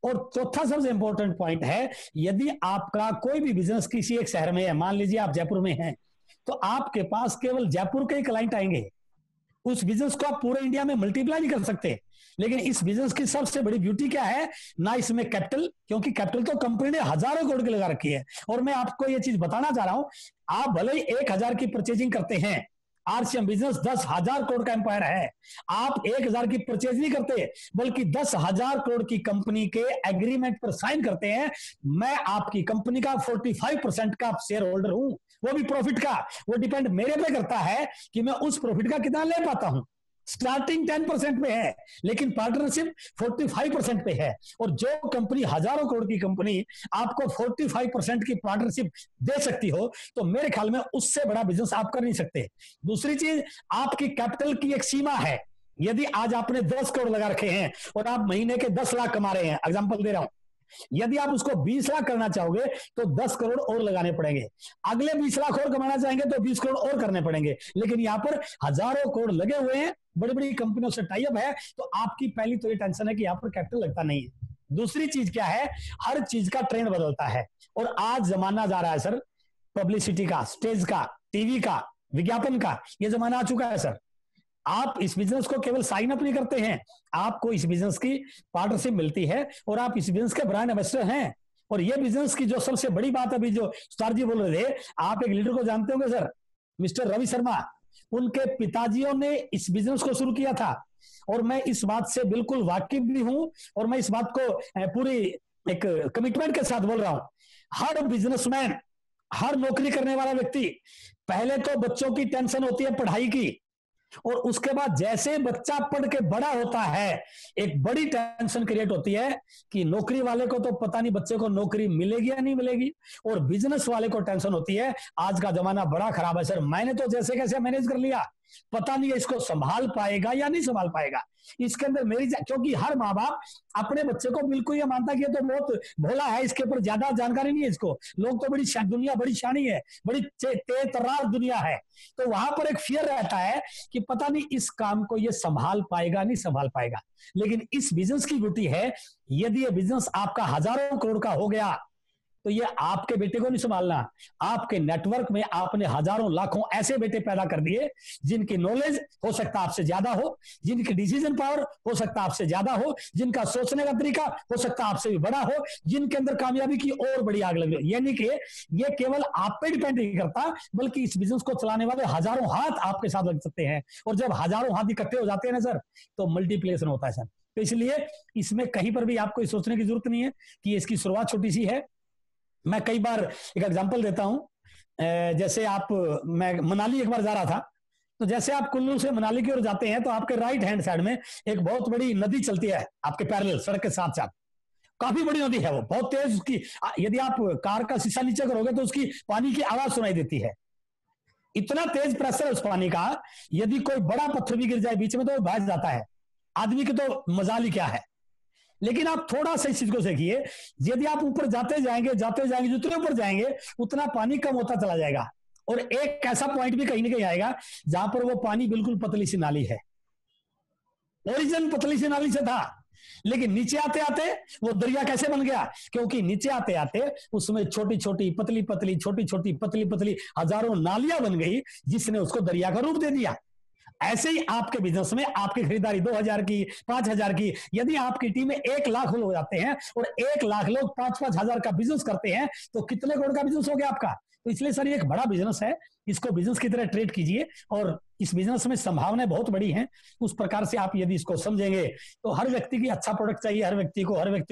और चौथा सबसे इंपॉर्टेंट पॉइंट है, यदि आपका कोई भी बिजनेस किसी एक शहर में है, मान लीजिए आप जयपुर में हैं, तो आपके पास केवल जयपुर के ही क्लाइंट आएंगे। उस बिजनेस को आप पूरे इंडिया में मल्टीप्लाई नहीं कर सकते। लेकिन इस बिजनेस की सबसे बड़ी ब्यूटी क्या है ना, इसमें कैपिटल, क्योंकि कैपिटल तो कंपनी ने हजारों करोड़ की लगा रखी है। और मैं आपको ये चीज बताना चाह रहा हूं, आप भले ही 1000 की परचेजिंग करते हैं, आरसीएम बिजनेस 10,000 करोड़ का एम्पायर है। आप 1000 की परचेज नहीं करते, बल्कि 10,000 करोड़ की कंपनी के एग्रीमेंट पर साइन करते हैं। मैं आपकी कंपनी का 45% का शेयर होल्डर हूं, वो भी प्रॉफिट का। वो डिपेंड मेरे पे करता है कि मैं उस प्रॉफिट का कितना ले पाता हूं। स्टार्टिंग 10% पे है, लेकिन पार्टनरशिप 45% पे है। और जो कंपनी हजारों करोड़ की कंपनी आपको 45% की पार्टनरशिप दे सकती हो, तो मेरे ख्याल में उससे बड़ा बिजनेस आप कर नहीं सकते। दूसरी चीज, आपकी कैपिटल की एक सीमा है। यदि आज आपने 10 करोड़ लगा रखे हैं और आप महीने के 10 लाख कमा रहे हैं, एग्जांपल दे रहा हूं, यदि आप उसको 20 लाख करना चाहोगे तो 10 करोड़ और लगाने पड़ेंगे। अगले 20 लाख और कमाना चाहेंगे तो 20 करोड़ और करने पड़ेंगे। लेकिन यहां पर हजारों करोड़ लगे हुए हैं, बड़ी बड़ी कंपनियों से टाई अप है, तो आपकी पहली तो ये टेंशन है कि यहां पर कैपिटल लगता नहीं है। दूसरी चीज क्या है, हर चीज का ट्रेंड बदलता है। और आज जमाना जा रहा है सर पब्लिसिटी का, स्टेज का, टीवी का, विज्ञापन का, ये जमाना आ चुका है सर। आप इस बिजनेस को केवल साइन अप नहीं करते हैं, आपको इस बिजनेस की पार्टनरशिप मिलती है और आप इस बिजनेस के ब्रांड एम्बेसडर हैं। और ये बिजनेस की जो सबसे बड़ी बात अभी जो स्टार जी बोल रहे थे, आप एक लीडर को जानते होंगे सर, मिस्टर रवि शर्मा। उनके पिताजियों ने इस बिजनेस को शुरू किया था और मैं इस बात से बिल्कुल वाकिफ भी हूं और मैं इस बात को पूरी एक कमिटमेंट के साथ बोल रहा हूं। हर बिजनेसमैन, हर नौकरी करने वाला व्यक्ति, पहले तो बच्चों की टेंशन होती है पढ़ाई की, और उसके बाद जैसे बच्चा पढ़ के बड़ा होता है एक बड़ी टेंशन क्रिएट होती है कि नौकरी वाले को तो पता नहीं बच्चे को नौकरी मिलेगी या नहीं मिलेगी, और बिजनेस वाले को टेंशन होती है आज का जमाना बड़ा खराब है सर, मैंने तो जैसे कैसे मैनेज कर लिया, पता नहीं इसको संभाल पाएगा या नहीं संभाल पाएगा। इसके अंदर मेरी, क्योंकि हर माँ बाप अपने बच्चे को बिल्कुल ये मानता कि ये तो बहुत भोला है, इसके ऊपर ज्यादा जानकारी नहीं है इसको, लोग तो बड़ी दुनिया बड़ी शानी है, बड़ी तेज तर्रार दुनिया है, तो वहां पर एक फियर रहता है कि पता नहीं इस काम को ये संभाल पाएगा नहीं संभाल पाएगा। लेकिन इस बिजनेस की ब्यूटी है, यदि ये बिजनेस आपका हजारों करोड़ का हो गया तो ये आपके बेटे को नहीं संभालना, आपके नेटवर्क में आपने हजारों लाखों ऐसे बेटे पैदा कर दिए जिनकी नॉलेज हो सकता आपसे ज्यादा हो, जिनकी डिसीजन पावर हो सकता आपसे ज्यादा हो, जिनका सोचने का तरीका हो सकता आपसे भी बड़ा हो, जिनके अंदर कामयाबी की और बड़ी आग लग रही। यानी कि ये केवल आप पे डिपेंड नहीं करता, बल्कि इस बिजनेस को चलाने वाले हजारों हाथ आपके साथ लग सकते हैं, और जब हजारों हाथ इकट्ठे हो जाते हैं ना सर, तो मल्टीप्लिकेशन होता है सर। तो इसलिए इसमें कहीं पर भी आपको सोचने की जरूरत नहीं है कि इसकी शुरुआत छोटी सी है। मैं कई बार एक एग्जांपल देता हूं, जैसे मैं मनाली एक बार जा रहा था, तो जैसे आप कुल्लू से मनाली की ओर जाते हैं तो आपके राइट हैंड साइड में एक बहुत बड़ी नदी चलती है आपके पैरेलल सड़क के साथ साथ, काफी बड़ी नदी है वो, बहुत तेज उसकी, यदि आप कार का शीशा नीचे करोगे तो उसकी पानी की आवाज सुनाई देती है, इतना तेज प्रेशर है उस पानी का, यदि कोई बड़ा पत्थर भी गिर जाए बीच में तो वो बह जाता है, आदमी की तो मजाल ही क्या है। लेकिन आप थोड़ा सा इस चीज को देखिए, यदि आप ऊपर जाते जाएंगे जितने ऊपर जाएंगे उतना पानी कम होता चला जाएगा, और एक ऐसा पॉइंट भी कहीं ना कहीं आएगा जहां पर वो पानी बिल्कुल पतली सी नाली है, ओरिजिन पतली सी नाली से था, लेकिन नीचे आते आते वो दरिया कैसे बन गया, क्योंकि नीचे आते आते उसमें छोटी छोटी पतली पतली छोटी छोटी पतली पतली हजारों नालियां बन गई, जिसने उसको दरिया का रूप दे दिया। ऐसे ही आपके बिजनेस में आपकी खरीदारी 2000 की 5000 की, यदि आपकी टीम में 1 लाख लोग जाते हैं और 1 लाख लोग 5-5 हजार का बिजनेस करते हैं तो कितने करोड़ का बिजनेस हो गया आपका। तो इसलिए सर ये एक बड़ा बिजनेस है, इसको बिजनेस की तरह ट्रीट कीजिए, और इस बिजनेस में संभावनाएं बहुत बड़ी हैं, उस प्रकार से आप यदि इसको समझेंगे तो हर व्यक्ति की अच्छा प्रोडक्ट चाहिए, हर व्यक्ति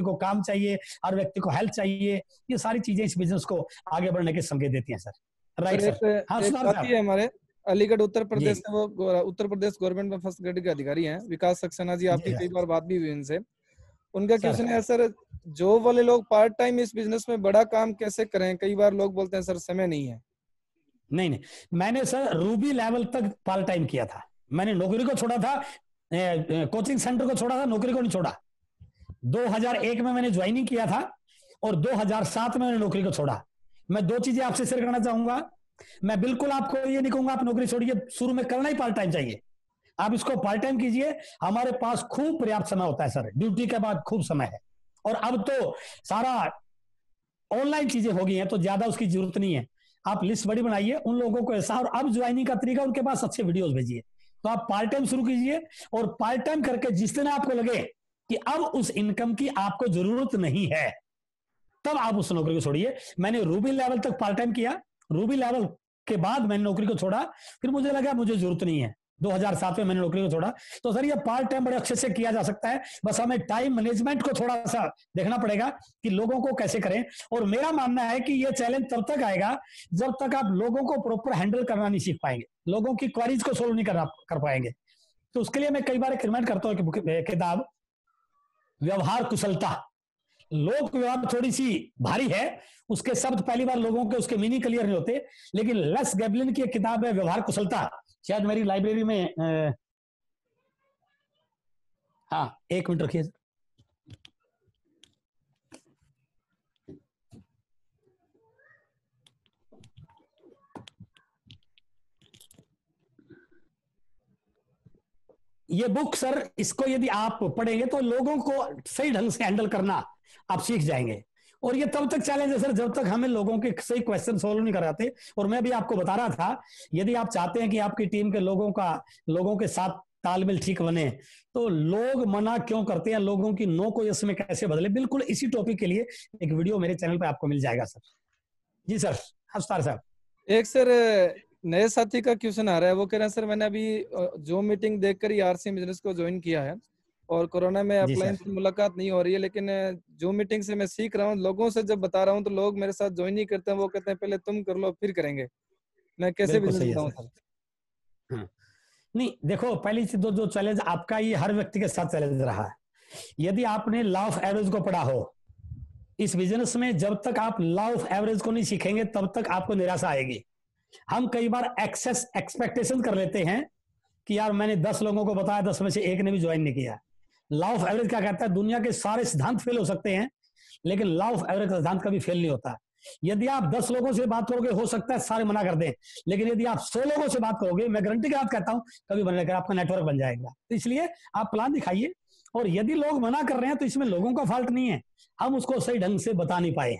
को काम चाहिए, हर व्यक्ति को हेल्थ चाहिए, ये सारी चीजें इस बिजनेस को आगे बढ़ने के संकेत देती हैं सर। Right sir. हाँ साथी है हमारे अलीगढ़ उत्तर प्रदेश से, वो उत्तर प्रदेश गवर्नमेंट में फर्स्ट ग्रेड के अधिकारी हैं, विकास सक्सेना जी, आपकी कई बार बात भी हुई इनसे। उनका क्वेश्चन है सर, जॉब वाले लोग पार्ट टाइम इस बिजनेस में बड़ा काम कैसे करें? कई बार लोग बोलते हैं सर समय नहीं है। नहीं, मैंने सर रूबी लेवल तक पार्ट टाइम किया था, मैंने नौकरी को छोड़ा था, कोचिंग सेंटर को छोड़ा था, नौकरी को नहीं छोड़ा। 2001 में मैंने ज्वाइनिंग किया था और 2007 में मैंने नौकरी को छोड़ा। मैं 2 चीजें आपसे शेयर करना चाहूंगा। मैं बिल्कुल आपको ये नहीं कहूंगा आप नौकरी छोड़िए, शुरू में करना ही पार्ट टाइम चाहिए, आप इसको पार्ट टाइम कीजिए। हमारे पास खूब पर्याप्त समय होता है सर, ड्यूटी के बाद खूब समय है, और अब तो सारा ऑनलाइन चीजें हो गई हैं तो ज्यादा उसकी जरूरत नहीं है। आप लिस्ट बड़ी बनाइए उन लोगों को ऐसा, और अब ज्वाइनिंग का तरीका उनके पास अच्छे वीडियोस भेजिए, तो आप पार्ट टाइम शुरू कीजिए, और पार्ट टाइम करके जिस दिन आपको लगे कि अब उस इनकम की आपको जरूरत नहीं है, तब आप उस नौकरी को छोड़िए। मैंने रूबी लेवल तक पार्ट टाइम किया, रूबी लेवल के बाद मैंने नौकरी को छोड़ा, फिर मुझे लगा मुझे जरूरत नहीं है, 2007 में मैंने नौकरी को छोड़ा। तो सर ये पार्ट टाइम बड़े अच्छे से किया जा सकता है, बस हमें टाइम मैनेजमेंट को थोड़ा सा देखना पड़ेगा कि लोगों को कैसे करें। और मेरा मानना है कि ये चैलेंज तब तक आएगा जब तक आप लोगों को प्रॉपर हैंडल करना नहीं सीख पाएंगे, लोगों की क्वेरीज को सोल्व नहीं कर पाएंगे। तो उसके लिए मैं कई बार रिकमेंड करता हूँ कि किताब व्यवहार कुशलता, लोक व्यवहार थोड़ी सी भारी है, उसके शब्द पहली बार लोगों के उसके मीनिंग क्लियर नहीं होते, लेकिन लेस गैबलिन की एक किताब है व्यवहार कुशलता, शायद मेरी लाइब्रेरी में हाँ 1 मिनट रखिए। ये बुक सर, इसको यदि आप पढ़ेंगे तो लोगों को सही ढंग से हैंडल करना आप सीख जाएंगे, और ये तब तक चैलेंज है सर जब तक हमें लोगों के सही क्वेश्चन सोल्व नहीं कराते। और मैं भी आपको बता रहा था, यदि आप चाहते हैं कि आपकी टीम के लोगों के साथ तालमेल ठीक बने, तो लोग मना क्यों करते हैं, लोगों की नो को यस में कैसे बदले, बिल्कुल इसी टॉपिक के लिए एक वीडियो मेरे चैनल पे आपको मिल जाएगा सर। जी सर, अवतार साहब। एक सर नए साथी का क्वेश्चन आ रहा है, वो कह रहे हैं सर मैंने अभी जो मीटिंग देखकर ही आरसी बिजनेस को ज्वाइन किया है और कोरोना में जी अपलाइन सर। से मुलाकात नहीं हो रही है, लेकिन जो मीटिंग से मैं सीख रहा हूँ, लोगों से जब बता रहा हूँ तो लोग मेरे साथ ज्वाइन नहीं करते हैं, वो कहते हैं पहले तुम कर लो फिर करेंगे। मैं कैसे बिल्कुल बिजनेस सही है बताऊं सर। सर? हाँ। नहीं देखो, पहली चीज जो चैलेंज आपका, ये हर व्यक्ति के साथ चैलेंज रहा है। यदि आपने लॉ ऑफ एवरेज को पढ़ा हो इस बिजनेस में, जब तक आप लॉ ऑफ एवरेज को नहीं सीखेंगे तब तक आपको निराशा आएगी। हम कई बार एक्सेस एक्सपेक्टेशन कर लेते हैं कि यार मैंने 10 लोगों को बताया, 10 में से एक ने भी ज्वाइन नहीं किया। लॉ ऑफ एवरेज क्या कहता है, दुनिया के सारे सिद्धांत फेल हो सकते हैं लेकिन लॉ ऑफ एवरेज का सिद्धांत कभी फेल नहीं होता। यदि आप 10 लोगों से बात करोगे, हो सकता है सारे मना कर दें, लेकिन यदि आप 100 लोगों से बात करोगे, मैं गारंटी के साथ कहता हूं कभी बनेगा, आपका नेटवर्क बन जाएगा। तो इसलिए आप प्लान दिखाइए। और यदि लोग मना कर रहे हैं तो इसमें लोगों का फॉल्ट नहीं है, हम उसको सही ढंग से बता नहीं पाए।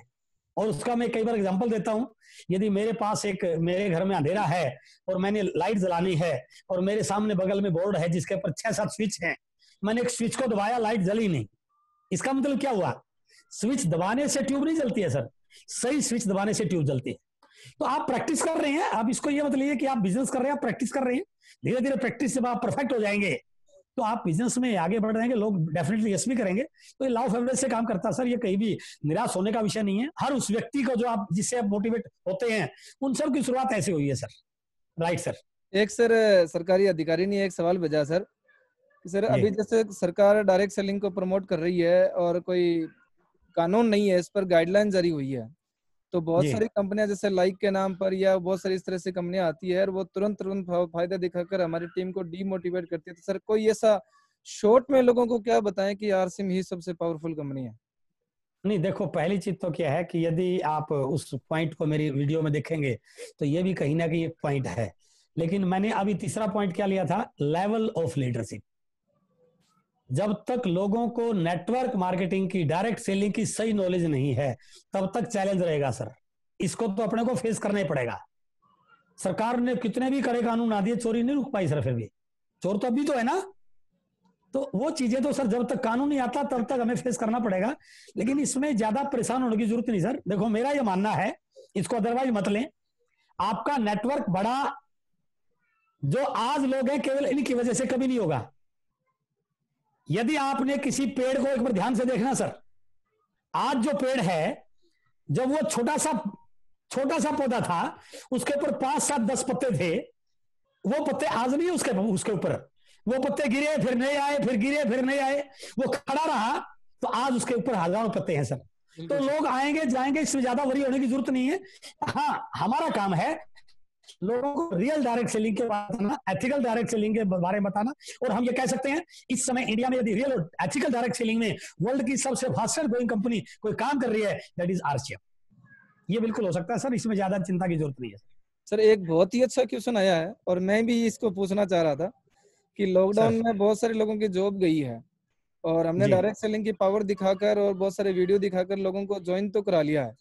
और उसका मैं कई बार एग्जांपल देता हूं। यदि मेरे पास मेरे घर में अंधेरा है और मैंने लाइट जलानी है और मेरे सामने बगल में बोर्ड है जिसके ऊपर 6-7 स्विच हैं, मैंने एक स्विच को दबाया, लाइट जली नहीं। इसका मतलब क्या हुआ, स्विच दबाने से ट्यूब नहीं जलती है सर, सही स्विच दबाने से ट्यूब जलती है। तो आप प्रैक्टिस कर रहे हैं, आप इसको ये मत लीजिए कि आप बिजनेस कर रहे हैं, आप प्रैक्टिस कर रहे हैं। धीरे धीरे प्रैक्टिस से आप परफेक्ट हो जाएंगे तो आप बिजनेस में आगे बढ़ जाएंगे, लोग डेफिनेटली यस भी करेंगे। तो ये लॉ ऑफ एवरेज से काम करता है सर, ये कहीं भी निराश होने का विषय नहीं है। हर उस व्यक्ति को जो आप जिससे आप मोटिवेट होते हैं, उन सब की शुरुआत ऐसे हुई है सर। Right sir. एक सर सरकारी अधिकारी ने एक सवाल भेजा सर कि सर अभी जैसे सरकार डायरेक्ट सेलिंग को प्रमोट कर रही है और कोई कानून नहीं है, इस पर गाइडलाइन जारी हुई है, तो बहुत सारी कंपनियां जैसे लाइक के नाम पर या बहुत सारी इस तरह से कंपनियां आती है और वो तुरंत फायदा दिखाकर हमारी टीम को डीमोटिवेट करती है। तो सर कोई ऐसा शॉर्ट में लोगों को क्या बताएं कि आरसीएम ही सबसे पावरफुल कंपनी है? नहीं देखो, पहली चीज तो क्या है कि यदि आप उस पॉइंट को मेरी वीडियो में देखेंगे तो ये भी कहीं ना कहीं एक पॉइंट है, लेकिन मैंने अभी तीसरा पॉइंट क्या लिया था, लेवल ऑफ लीडरशिप। जब तक लोगों को नेटवर्क मार्केटिंग की, डायरेक्ट सेलिंग की सही नॉलेज नहीं है, तब तक चैलेंज रहेगा सर। इसको तो अपने को फेस करना ही पड़ेगा। सरकार ने कितने भी कड़े कानून आ दिए, चोरी नहीं रुक पाई सर। फिर भी चोर तो अभी तो है ना। तो वो चीजें तो सर जब तक कानून नहीं आता तब तक हमें फेस करना पड़ेगा। लेकिन इसमें ज्यादा परेशान होने की जरूरत नहीं सर। देखो मेरा ये मानना है, इसको अदरवाइज मत लें। आपका नेटवर्क बड़ा, जो आज लोग हैं केवल इनकी वजह से कभी नहीं होगा। यदि आपने किसी पेड़ को एक बार ध्यान से देखना सर, आज जो पेड़ है, जब वो छोटा सा पौधा था, उसके ऊपर 5-7-10 पत्ते थे, वो पत्ते आज नहीं उसके ऊपर, वो पत्ते गिरे फिर नहीं आए, फिर गिरे फिर नहीं आए, वो खड़ा रहा, तो आज उसके ऊपर हजारों पत्ते हैं सर। तो लोग आएंगे जाएंगे, इसमें ज्यादा वरी होने की जरूरत नहीं है। हाँ, हमारा काम है लोगों को रियल डायरेक्ट सेलिंग के बारे में बताना, एथिकल डायरेक्ट सेलिंग के बारे में बताना। और हम ये कह सकते हैं, इस समय इंडिया में यदि रियल और एथिकल डायरेक्ट सेलिंग में वर्ल्ड की सबसे फास्टेस्ट ग्रोइंग कंपनी कोई काम कर रही है, दैट इज आरसीएम। ये बिल्कुल हो सकता है सर, इसमें ज्यादा चिंता की जरूरत नहीं है सर। एक बहुत ही अच्छा क्वेश्चन आया है और मैं भी इसको पूछना चाह रहा था कि लॉकडाउन में बहुत सारे लोगों की जॉब गई है और हमने डायरेक्ट सेलिंग की पावर दिखाकर और बहुत सारे वीडियो दिखाकर लोगों को ज्वाइन तो करा लिया है,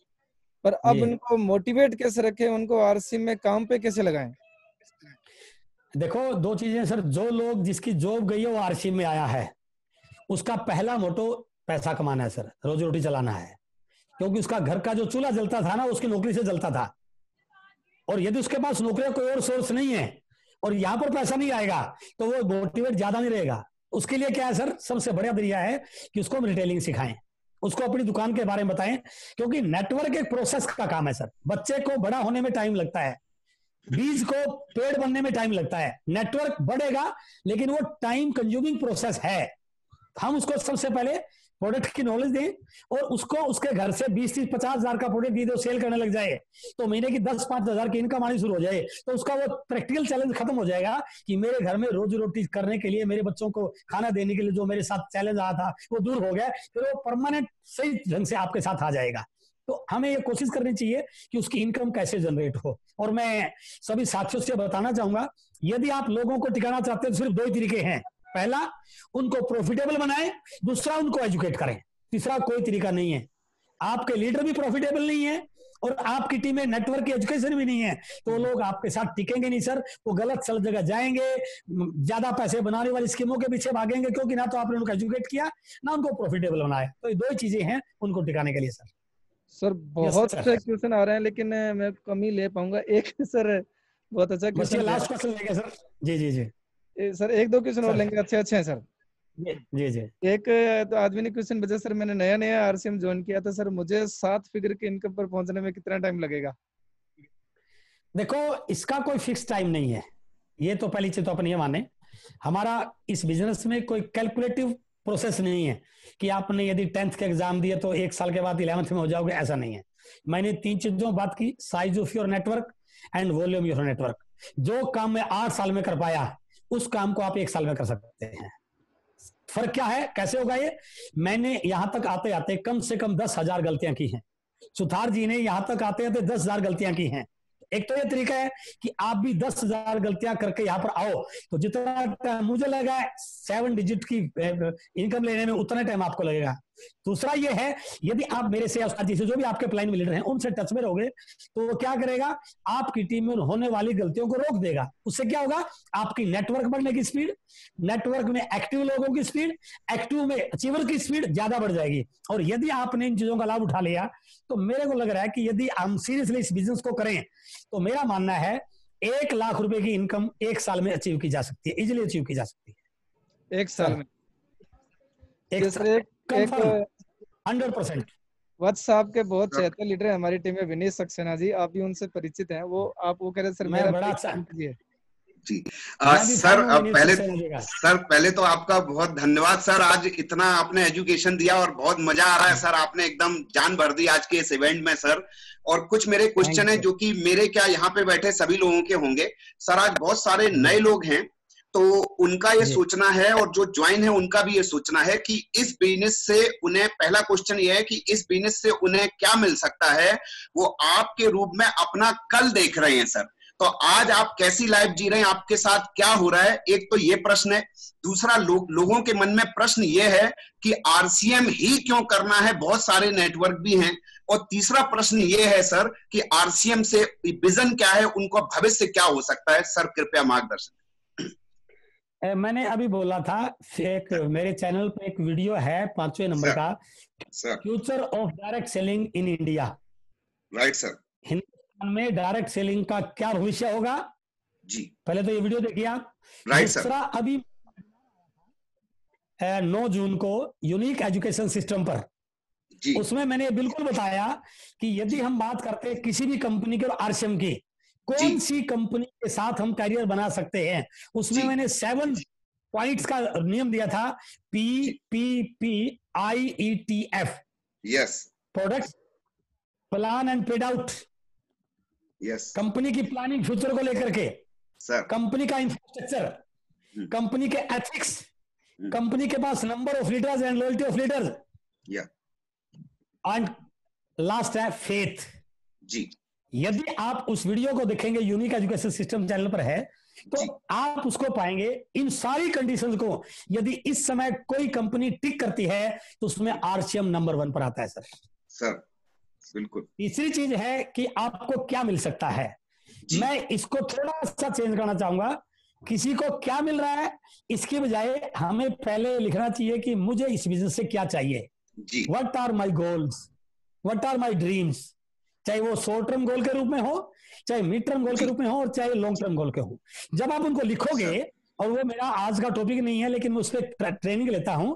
पर अब उनको मोटिवेट कैसे रखें, उनको आरसी में काम पे कैसे लगाएं? देखो दो चीजें सर, जो लोग जिसकी जॉब गई है वो आरसी में आया है, उसका पहला मोटो पैसा कमाना है सर, रोजी रोटी चलाना है। क्योंकि उसका घर का जो चूल्हा जलता था ना, उसकी नौकरी से जलता था। और यदि उसके पास नौकरी का कोई और सोर्स नहीं है और यहां पर पैसा नहीं आएगा, तो वो मोटिवेट ज्यादा नहीं रहेगा। उसके लिए क्या है सर, सबसे बढ़िया तरीका है कि उसको हम रिटेलिंग सिखाएं, उसको अपनी दुकान के बारे में बताएं। क्योंकि नेटवर्क एक प्रोसेस का काम है सर। बच्चे को बड़ा होने में टाइम लगता है, बीज को पेड़ बनने में टाइम लगता है। नेटवर्क बढ़ेगा लेकिन वो टाइम कंज्यूमिंग प्रोसेस है। हम उसको सबसे पहले प्रोडक्ट की नॉलेज दें और उसको उसके घर से 20-30-50 हजार का प्रोडक्ट दे दो, सेल करने लग जाए तो महीने की 10-5 हजार की इनकम आनी शुरू हो जाए, तो उसका वो प्रैक्टिकल चैलेंज खत्म हो जाएगा कि मेरे घर में रोजी रोटी करने के लिए, मेरे बच्चों को खाना देने के लिए जो मेरे साथ चैलेंज आया था वो दूर हो गया। फिर वो परमानेंट सही ढंग से आपके साथ आ जाएगा। तो हमें ये कोशिश करनी चाहिए कि उसकी इनकम कैसे जनरेट हो। और मैं सभी साथियों से बताना चाहूंगा, यदि आप लोगों को टिकाना चाहते हैं तो सिर्फ 2 ही तरीके हैं। पहला, उनको प्रॉफिटेबल बनाएं, दूसरा उनको एजुकेट करें, तीसरा कोई तरीका नहीं है। आपके लीडर भी प्रॉफिटेबल नहीं है और आपकी टीम में नेटवर्क की एजुकेशन भी नहीं है, तो लोग आपके साथ टिकेंगे नहीं सर। वो गलत सलत जगह जाएंगे, ज्यादा पैसे बनाने वाली स्कीमों के पीछे भागेंगे, क्योंकि ना तो आपने उनको एजुकेट किया ना उनको प्रॉफिटेबल बनाया। तो ये दो ही चीजें हैं उनको टिकाने के लिए सर। सर बहुत से क्वेश्चन आ रहे हैं लेकिन मैं कम ही ले पाऊंगा। एक सर बहुत अच्छा क्वेश्चन, लास्ट क्वेश्चन लेंगे सर। जी जी जी सर, एक दो क्वेश्चन और लेंगे, अच्छे अच्छे हैं सर। जी जी। एक तो आदमी ने क्वेश्चन बचा, सर मैंने नया नया आरसीएम ज्वाइन किया था सर, मुझे 7 फिगर के इनकम पर पहुंचने में कितना टाइम लगेगा? देखो, इसका कोई फिक्स टाइम नहीं है, ये तो पहली चीज तो अपन ये माने। हमारा इस बिजनेस में कोई कैलकुलेटिव प्रोसेस नहीं है कि आपने यदि 10th के एग्जाम दिए तो 1 साल के बाद 11th में हो जाओगे, ऐसा नहीं है। मैंने 3 चीजों बात की, size of your network and volume your network. जो काम मैं 8 साल में कर पाया उस काम को आप 1 साल में कर सकते हैं। फर्क क्या है, कैसे होगा ये? मैंने यहां तक आते आते कम से कम 10,000 गलतियां की हैं। सुथार जी ने यहां तक आते आते 10,000 गलतियां की हैं। एक तो ये तरीका है कि आप भी 10,000 गलतियां करके यहां पर आओ, तो जितना टाइम मुझे लगा 7 डिजिट की इनकम लेने में उतना टाइम आपको लगेगा। दूसरा ये है, यदि आप मेरे से उस्ताद जी से, जो भी आपके प्लान में लीडर हैं, उनसे टच में रहोगे तो वो क्या करेगा, आपकी टीम में होने वाली गलतियों को रोक देगा। उससे क्या होगा, आपकी नेटवर्क बढ़ने की स्पीड, नेटवर्क में एक्टिव लोगों की स्पीड, एक्टिव में अचीवर की स्पीड ज्यादा बढ़ जाएगी। और यदि आपने इन चीजों का लाभ उठा लिया तो मेरे को लग रहा है कि यदि हम सीरियसली इस बिजनेस को करें तो मेरा मानना है 1 लाख रुपए की इनकम 1 साल में अचीव की जा सकती है, इजिली अचीव की जा सकती है 1 साल में। एक 100%। वत्स साहब के बहुत चहेते लीडर है हमारी टीम में, विनीत सक्सेना जी, आप भी उनसे परिचित हैं। वो वो कह रहे सर मेरा बड़ा अच्छा जी। सर पहले तो आपका बहुत धन्यवाद सर, आज इतना आपने एजुकेशन दिया और बहुत मजा आ रहा है सर, आपने एकदम जान भर दी आज के इस इवेंट में सर। और कुछ मेरे क्वेश्चन है जो कि मेरे क्या यहाँ पे बैठे सभी लोगों के होंगे सर। आज बहुत सारे नए लोग हैं तो उनका ये सोचना है और जो ज्वाइन है उनका भी ये सोचना है कि इस बिजनेस से उन्हें, पहला क्वेश्चन ये है कि इस बिजनेस से उन्हें क्या मिल सकता है। वो आपके रूप में अपना कल देख रहे हैं सर, तो आज आप कैसी लाइफ जी रहे हैं, आपके साथ क्या हो रहा है, एक तो ये प्रश्न है। दूसरा लोगों के मन में प्रश्न ये है कि आरसीएम ही क्यों करना है, बहुत सारे नेटवर्क भी हैं। और तीसरा प्रश्न ये है सर कि आरसीएम से विजन क्या है, उनको भविष्य क्या हो सकता है। सर कृपया मार्गदर्शन। मैंने अभी बोला था, एक मेरे चैनल पे एक वीडियो है 5वें नंबर का, future of direct selling in India. Right sir. Hindustan में डायरेक्ट सेलिंग का क्या भविष्य होगा जी, पहले तो ये वीडियो देखिए आप। Right sir. दूसरा, अभी 9 जून को यूनिक एजुकेशन सिस्टम पर जी, उसमें मैंने बिल्कुल बताया कि यदि हम बात करते हैं किसी भी कंपनी के आरसीएम की, कौन सी कंपनी के साथ हम करियर बना सकते हैं, उसमें मैंने 7 पॉइंट्स का नियम दिया था। PPPIETF। Yes. Product, plan and paid out. Yes. Company की प्लानिंग फ्यूचर को लेकर के सर, कंपनी का इंफ्रास्ट्रक्चर, कंपनी के एथिक्स, कंपनी के पास number of leaders and loyalty of leaders, and last है फेथ जी। यदि आप उस वीडियो को देखेंगे, यूनिक एजुकेशन सिस्टम चैनल पर है, तो आप उसको पाएंगे। इन सारी कंडीशंस को यदि इस समय कोई कंपनी टिक करती है तो उसमें आरसीएम नंबर 1 पर आता है सर। सर बिल्कुल। तीसरी चीज है कि आपको क्या मिल सकता है, मैं इसको थोड़ा सा चेंज करना चाहूंगा। किसी को क्या मिल रहा है इसके बजाय हमें पहले लिखना चाहिए कि मुझे इस बिजनेस से क्या चाहिए। What are my goals, what are my dreams, चाहे वो शॉर्ट टर्म गोल के रूप में हो, चाहे मिड टर्म गोल के रूप में हो, और चाहे लॉन्ग टर्म गोल के हो। जब आप उनको लिखोगे, और वो मेरा आज का टॉपिक नहीं है लेकिन मैं उस पर ट्रेनिंग लेता हूं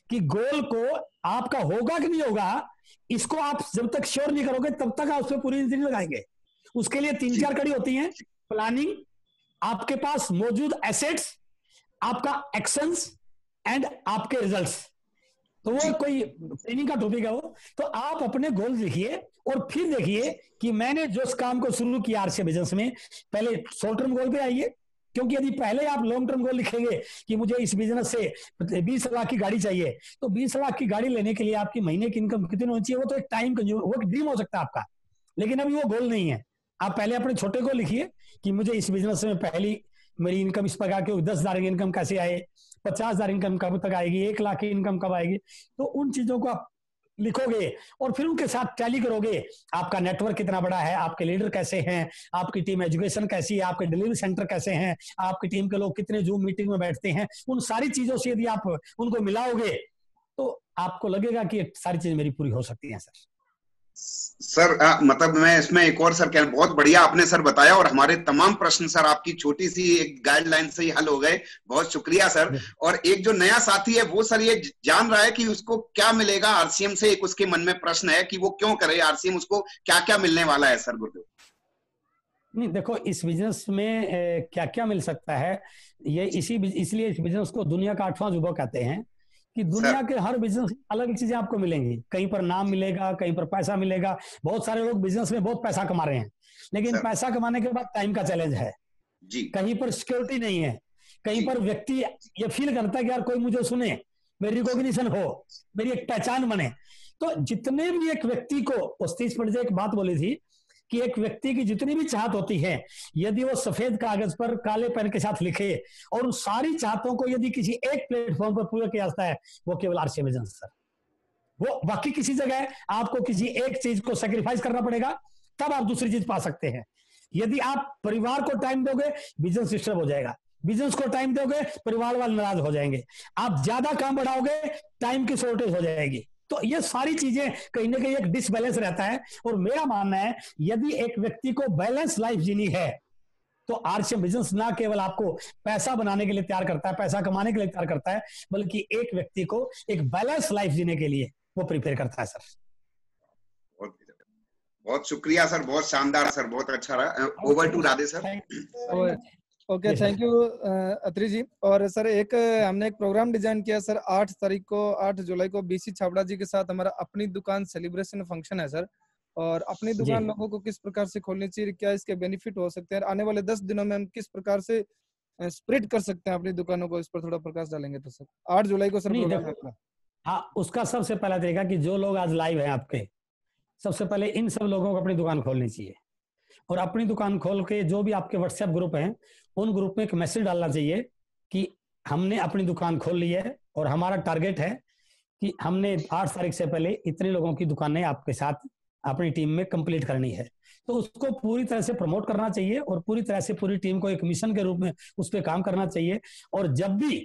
कि गोल को आपका होगा कि नहीं होगा, इसको आप जब तक श्योर नहीं करोगे तब तक आप उस पर पूरी इंजीनियरिंग लगाएंगे। उसके लिए 3-4 कड़ी होती हैं। प्लानिंग, आपके पास मौजूद एसेट्स, आपका एक्शंस एंड आपके रिजल्ट्स। तो वो कोई ट्रेनिंग का टॉपिक है वो। तो आप अपने गोल लिखिए और फिर देखिए कि मैंने जो इस काम को शुरू किया आरसीएम बिजनेस में, पहले शॉर्ट टर्म गोल पे आइए, क्योंकि यदि पहले आप लॉन्ग टर्म गोल लिखेंगे कि मुझे इस बिजनेस से 20 लाख की गाड़ी चाहिए, तो 20 लाख की गाड़ी लेने के लिए आपकी महीने की इनकम कितनी होनी चाहिए, वो तो एक टाइम कंज्यूम, वो एक ड्रीम हो सकता है आपका, लेकिन अभी वो गोल नहीं है। आप पहले अपने छोटे गोल लिखिए कि मुझे इस बिजनेस में पहली मेरी इनकम इस प्रकार की 10,000 की इनकम कैसे आए, 50,000 इनकम कब तक आएगी, 1 लाख की इनकम कब आएगी। तो उन चीजों को आप लिखोगे और फिर उनके साथ टैली करोगे, आपका नेटवर्क कितना बड़ा है, आपके लीडर कैसे हैं, आपकी टीम एजुकेशन कैसी है, आपके डिलीवरी सेंटर कैसे हैं, आपकी टीम के लोग कितने जूम मीटिंग में बैठते हैं, उन सारी चीजों से यदि आप उनको मिलाओगे तो आपको लगेगा कि सारी चीज मेरी पूरी हो सकती है सर। सर मतलब मैं इसमें एक और सर, क्या बहुत बढ़िया आपने सर बताया और हमारे तमाम प्रश्न सर आपकी छोटी सी एक गाइडलाइन से ही हल हो गए। बहुत शुक्रिया सर। और एक जो नया साथी है वो सर ये जान रहा है कि उसको क्या मिलेगा आरसीएम से, एक उसके मन में प्रश्न है कि वो क्यों करे आरसीएम, उसको क्या क्या मिलने वाला है सर गुरुदेव? नहीं देखो, इस बिजनेस में क्या क्या मिल सकता है, ये इसलिए इस बिजनेस को दुनिया का 8वां अजूबा कहते हैं कि दुनिया के हर बिजनेस अलग चीजें आपको मिलेंगी। कहीं पर नाम मिलेगा, कहीं पर पैसा मिलेगा। बहुत सारे लोग बिजनेस में बहुत पैसा कमा रहे हैं, लेकिन पैसा कमाने के बाद टाइम का चैलेंज है जी। कहीं पर सिक्योरिटी नहीं है, कहीं पर व्यक्ति ये फील करता है कि यार कोई मुझे सुने, मेरी रिकॉग्निशन हो, मेरी एक पहचान बने। तो जितने भी एक व्यक्ति को, उस 30 मिनट से एक बात बोली थी कि एक व्यक्ति की जितनी भी चाहत होती है, यदि वो सफेद कागज पर काले पेन के साथ लिखे और उन सारी चाहतों को यदि किसी एक प्लेटफॉर्म पर पूरा किया जाता है, वो केवल आरसीएम बिजनेस सर। वो बाकी किसी जगह आपको किसी एक चीज को सेक्रीफाइस करना पड़ेगा, तब आप दूसरी चीज पा सकते हैं। यदि आप परिवार को टाइम दोगे, बिजनेस डिस्टर्ब हो जाएगा। बिजनेस को टाइम दोगे, परिवार वाले नाराज हो जाएंगे। आप ज्यादा काम बढ़ाओगे, टाइम की शॉर्टेज हो जाएगी। तो ये सारी चीजें कहीं ना कहीं एक डिसबैलेंस रहता है। और मेरा मानना है यदि एक व्यक्ति को बैलेंस लाइफ जीनी है तो आरसीएम बिजनेस ना केवल आपको पैसा बनाने के लिए तैयार करता है, पैसा कमाने के लिए तैयार करता है, बल्कि एक व्यक्ति को एक बैलेंस लाइफ जीने के लिए वो प्रिपेयर करता है सर। बहुत शुक्रिया सर, बहुत शानदार सर, बहुत अच्छा रहा। Over to Radhe sir. Okay, thank you Atri ji. और सर हमने एक प्रोग्राम डिजाइन किया सर 8 जुलाई को बीसी छाबड़ा जी के साथ हमारा अपनी दुकान सेलिब्रेशन फंक्शन है सर। और अपनी दुकान लोगों को किस प्रकार से खोलनी चाहिए, क्या इसके बेनिफिट हो सकते हैं, आने वाले 10 दिनों में हम किस प्रकार से स्प्रेड कर सकते हैं अपनी दुकानों को, इस पर थोड़ा प्रकाश डालेंगे। तो सर 8 जुलाई को सर प्रोग्राम है आपका। हाँ, उसका सबसे पहला तरीका कि जो लोग आज लाइव हैं आपके, सबसे पहले इन सब लोगों को अपनी दुकान खोलनी चाहिए और अपनी दुकान खोल के जो भी आपके व्हाट्सएप ग्रुप हैं उन ग्रुप में एक मैसेज डालना चाहिए कि हमने अपनी दुकान खोल ली है और हमारा टारगेट है कि हमने 8 तारीख से पहले इतने लोगों की दुकानें आपके साथ अपनी टीम में कंप्लीट करनी है। तो उसको पूरी तरह से प्रमोट करना चाहिए और पूरी तरह से पूरी टीम को एक मिशन के रूप में उस पर काम करना चाहिए। और जब भी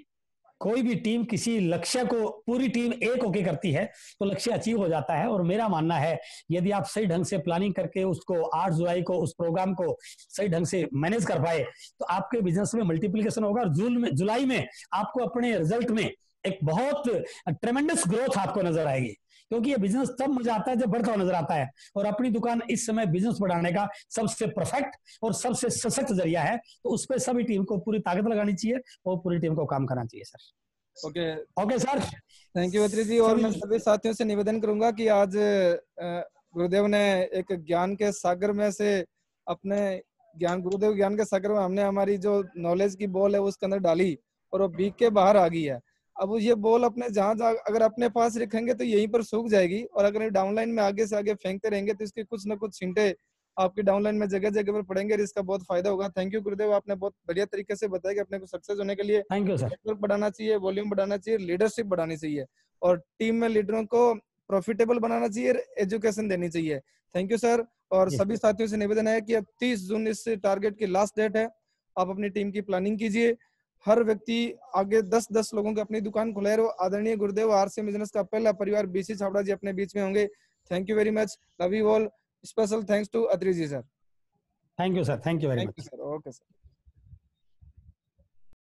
कोई भी टीम किसी लक्ष्य को पूरी टीम एक होके करती है तो लक्ष्य अचीव हो जाता है। और मेरा मानना है यदि आप सही ढंग से प्लानिंग करके उसको 8 जुलाई को उस प्रोग्राम को सही ढंग से मैनेज कर पाए तो आपके बिजनेस में मल्टीप्लिकेशन होगा और जुलाई में आपको अपने रिजल्ट में एक बहुत ट्रेमेंडस ग्रोथ आपको नजर आएगी। क्योंकि ये बिजनेस तब मजा आता है जब बढ़ता हुआ नजर आता है। और अपनी दुकान इस समय बिजनेस बढ़ाने का सबसे परफेक्ट और सबसे सशक्त जरिया है। तो उस पर सभी टीम को पूरी ताकत लगानी चाहिए और पूरी टीम को काम करना चाहिए sir. Okay sir, thank you Atri ji. और मैं सभी साथियों से निवेदन करूंगा कि आज गुरुदेव ने एक ज्ञान के सागर में से अपने गुरुदेव ज्ञान के सागर में हमने हमारी जो नॉलेज की बॉल है उसके अंदर डाली और वो बीक के बाहर आ गई है। अब ये बॉल अपने जहां अगर अपने पास रखेंगे तो यहीं पर सूख जाएगी और अगर डाउनलाइन में आगे से आगे फेंकते रहेंगे तो इसके कुछ ना कुछ छिंटे आपकी डाउनलाइन में जगह जगह पर पड़ेंगे और इसका बहुत फायदा होगा। थैंक यू गुरुदेव, आपने बहुत बढ़िया तरीके से बताया कि अपने को सक्सेस होने के लिए नेटवर्क बढ़ाना चाहिए, वॉल्यूम बढ़ाना चाहिए, लीडरशिप बढ़ानी चाहिए और टीम में लीडरों को प्रॉफिटेबल बनाना चाहिए, एजुकेशन देनी चाहिए। Thank you sir. और सभी साथियों से निवेदन है कि अब 30 जून इस टारगेट की लास्ट डेट है। आप अपनी टीम की प्लानिंग कीजिए। हर व्यक्ति आगे 10-10 लोगों की अपनी दुकान खुले रहे। आदरणीय गुरुदेव आरसीएम बिजनेस का पहला परिवार बीसी छाबड़ा जी अपने बीच में होंगे। Thank you very much, love you all. Special thanks to Atri ji sir. Thank you sir, thank you very much sir. Okay sir.